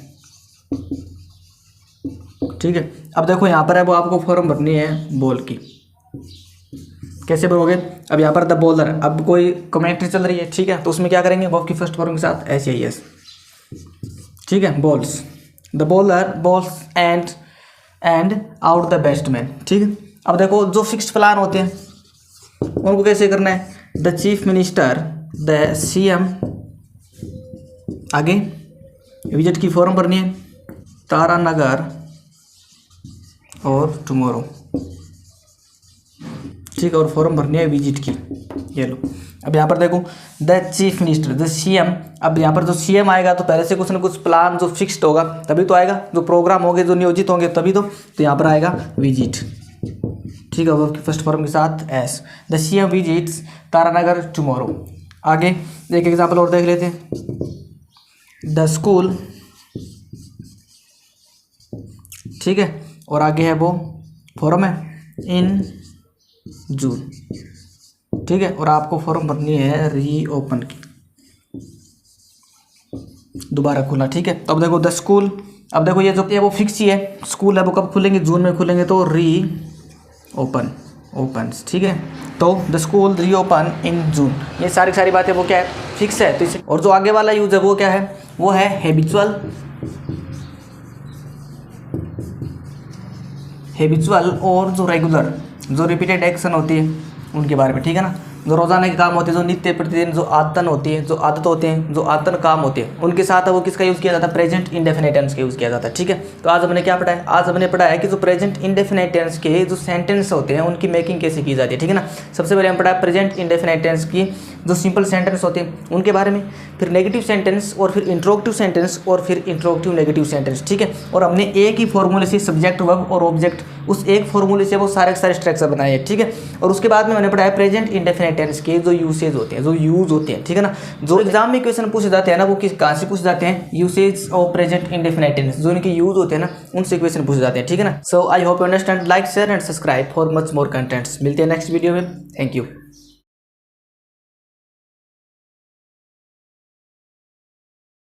ठीक है। अब देखो यहाँ पर है वो आपको फॉर्म भरनी है बॉल की। कैसे भरोगे? अब यहाँ पर द बॉलर, अब कोई कमेंट्री चल रही है, ठीक है, तो उसमें क्या करेंगे वर्ब की फर्स्ट फॉर्म के साथ SAES, ठीक है। Balls, the bowler balls and out the batsman, ठीक है। अब देखो जो फिक्स्ड प्लान होते हैं उनको कैसे करना है? The chief minister, the CM, आगे विजिट की फॉर्म भरनी है, तारानगर और टुमारो, ठीक है, और फॉर्म भरनी है विजिट की। ये लो, अब यहाँ पर देखो the chief minister, the CM। अब यहाँ पर जो CM आएगा तो पहले से कुछ ना कुछ प्लान जो फिक्स्ड होगा तभी तो आएगा, जो प्रोग्राम होंगे जो नियोजित होंगे तभी तो यहाँ पर आएगा विजिट, ठीक है, वर्ब की फर्स्ट फॉर्म के साथ S। The CM visits Taranagar tomorrow. आगे एक एग्जाम्पल और देख लेते हैं, द स्कूल, ठीक है, और आगे है वो फॉर्म है इन जून, ठीक है, और आपको फॉर्म भरनी है रीओपन की, दोबारा खुलना, ठीक है। तो अब देखो द स्कूल, अब देखो ये जो है वो फिक्स ही है, स्कूल है वो कब खुलेंगे? जून में खुलेंगे, तो रीओपन, ओपन्स, ठीक है। तो द स्कूल रीओपन इन जून, ये सारी बातें वो क्या है? फिक्स है। तो इसे, और जो आगे वाला यूज है वो क्या है? वो है हैबिचुअल और जो रेगुलर, जो रिपीटेड एक्शन होती है उनके बारे में, ठीक है ना। जो रोजाना के काम होते हैं, जो नित्य प्रतिदिन जो आदतन होती है, जो आदत होते हैं, जो आदतन काम होते हैं, उनके साथ वो किसका यूज़ किया जाता है? प्रेजेंट इंडेफिनिट टेंस का यूज़ किया जाता है, ठीक है। तो आज हमने क्या पढ़ा है? आज हमने पढ़ा है कि जो प्रेजेंट इंडेफिनिट टेंस के जो सेंटेंस होते हैं उनकी मेकिंग कैसे की जाती है, ठीक है ना। सबसे पहले हम पढ़ा है प्रेजेंट इंडेफिनिट टेंस की जो सिंपल सेंटेंस होते हैं उनके बारे में, फिर नेगेटिव सेंटेंस, और फिर इंट्रोगेटिव सेंटेंस, और फिर इंट्रोगेटिव नेगेटिव सेंटेंस, ठीक है। और हमने एक ही फॉर्मूले से सब्जेक्ट, वर्ब और ऑब्जेक्ट, उस एक फॉर्मूले से वो सारे स्ट्रक्चर बनाए हैं, ठीक है। और उसके बाद में मैंने पढ़ा है प्रेजेंट इंडेफिनिट टेंस के जो यूसेज होते हैं, जो यूज होते हैं, ठीक है ना। जो एग्जाम में क्वेश्चन पूछे जाते हैं ना, वो कहाँ से पूछे जाते हैं? Usage of present indefinite tense, जो इनके यूज होते हैं ना उनसे क्वेश्चन पूछे जाते हैं, ठीक है ना। So I hope you understand, like share and subscribe for much more contents. मिलते हैं नेक्स्ट वीडियो में। Thank you.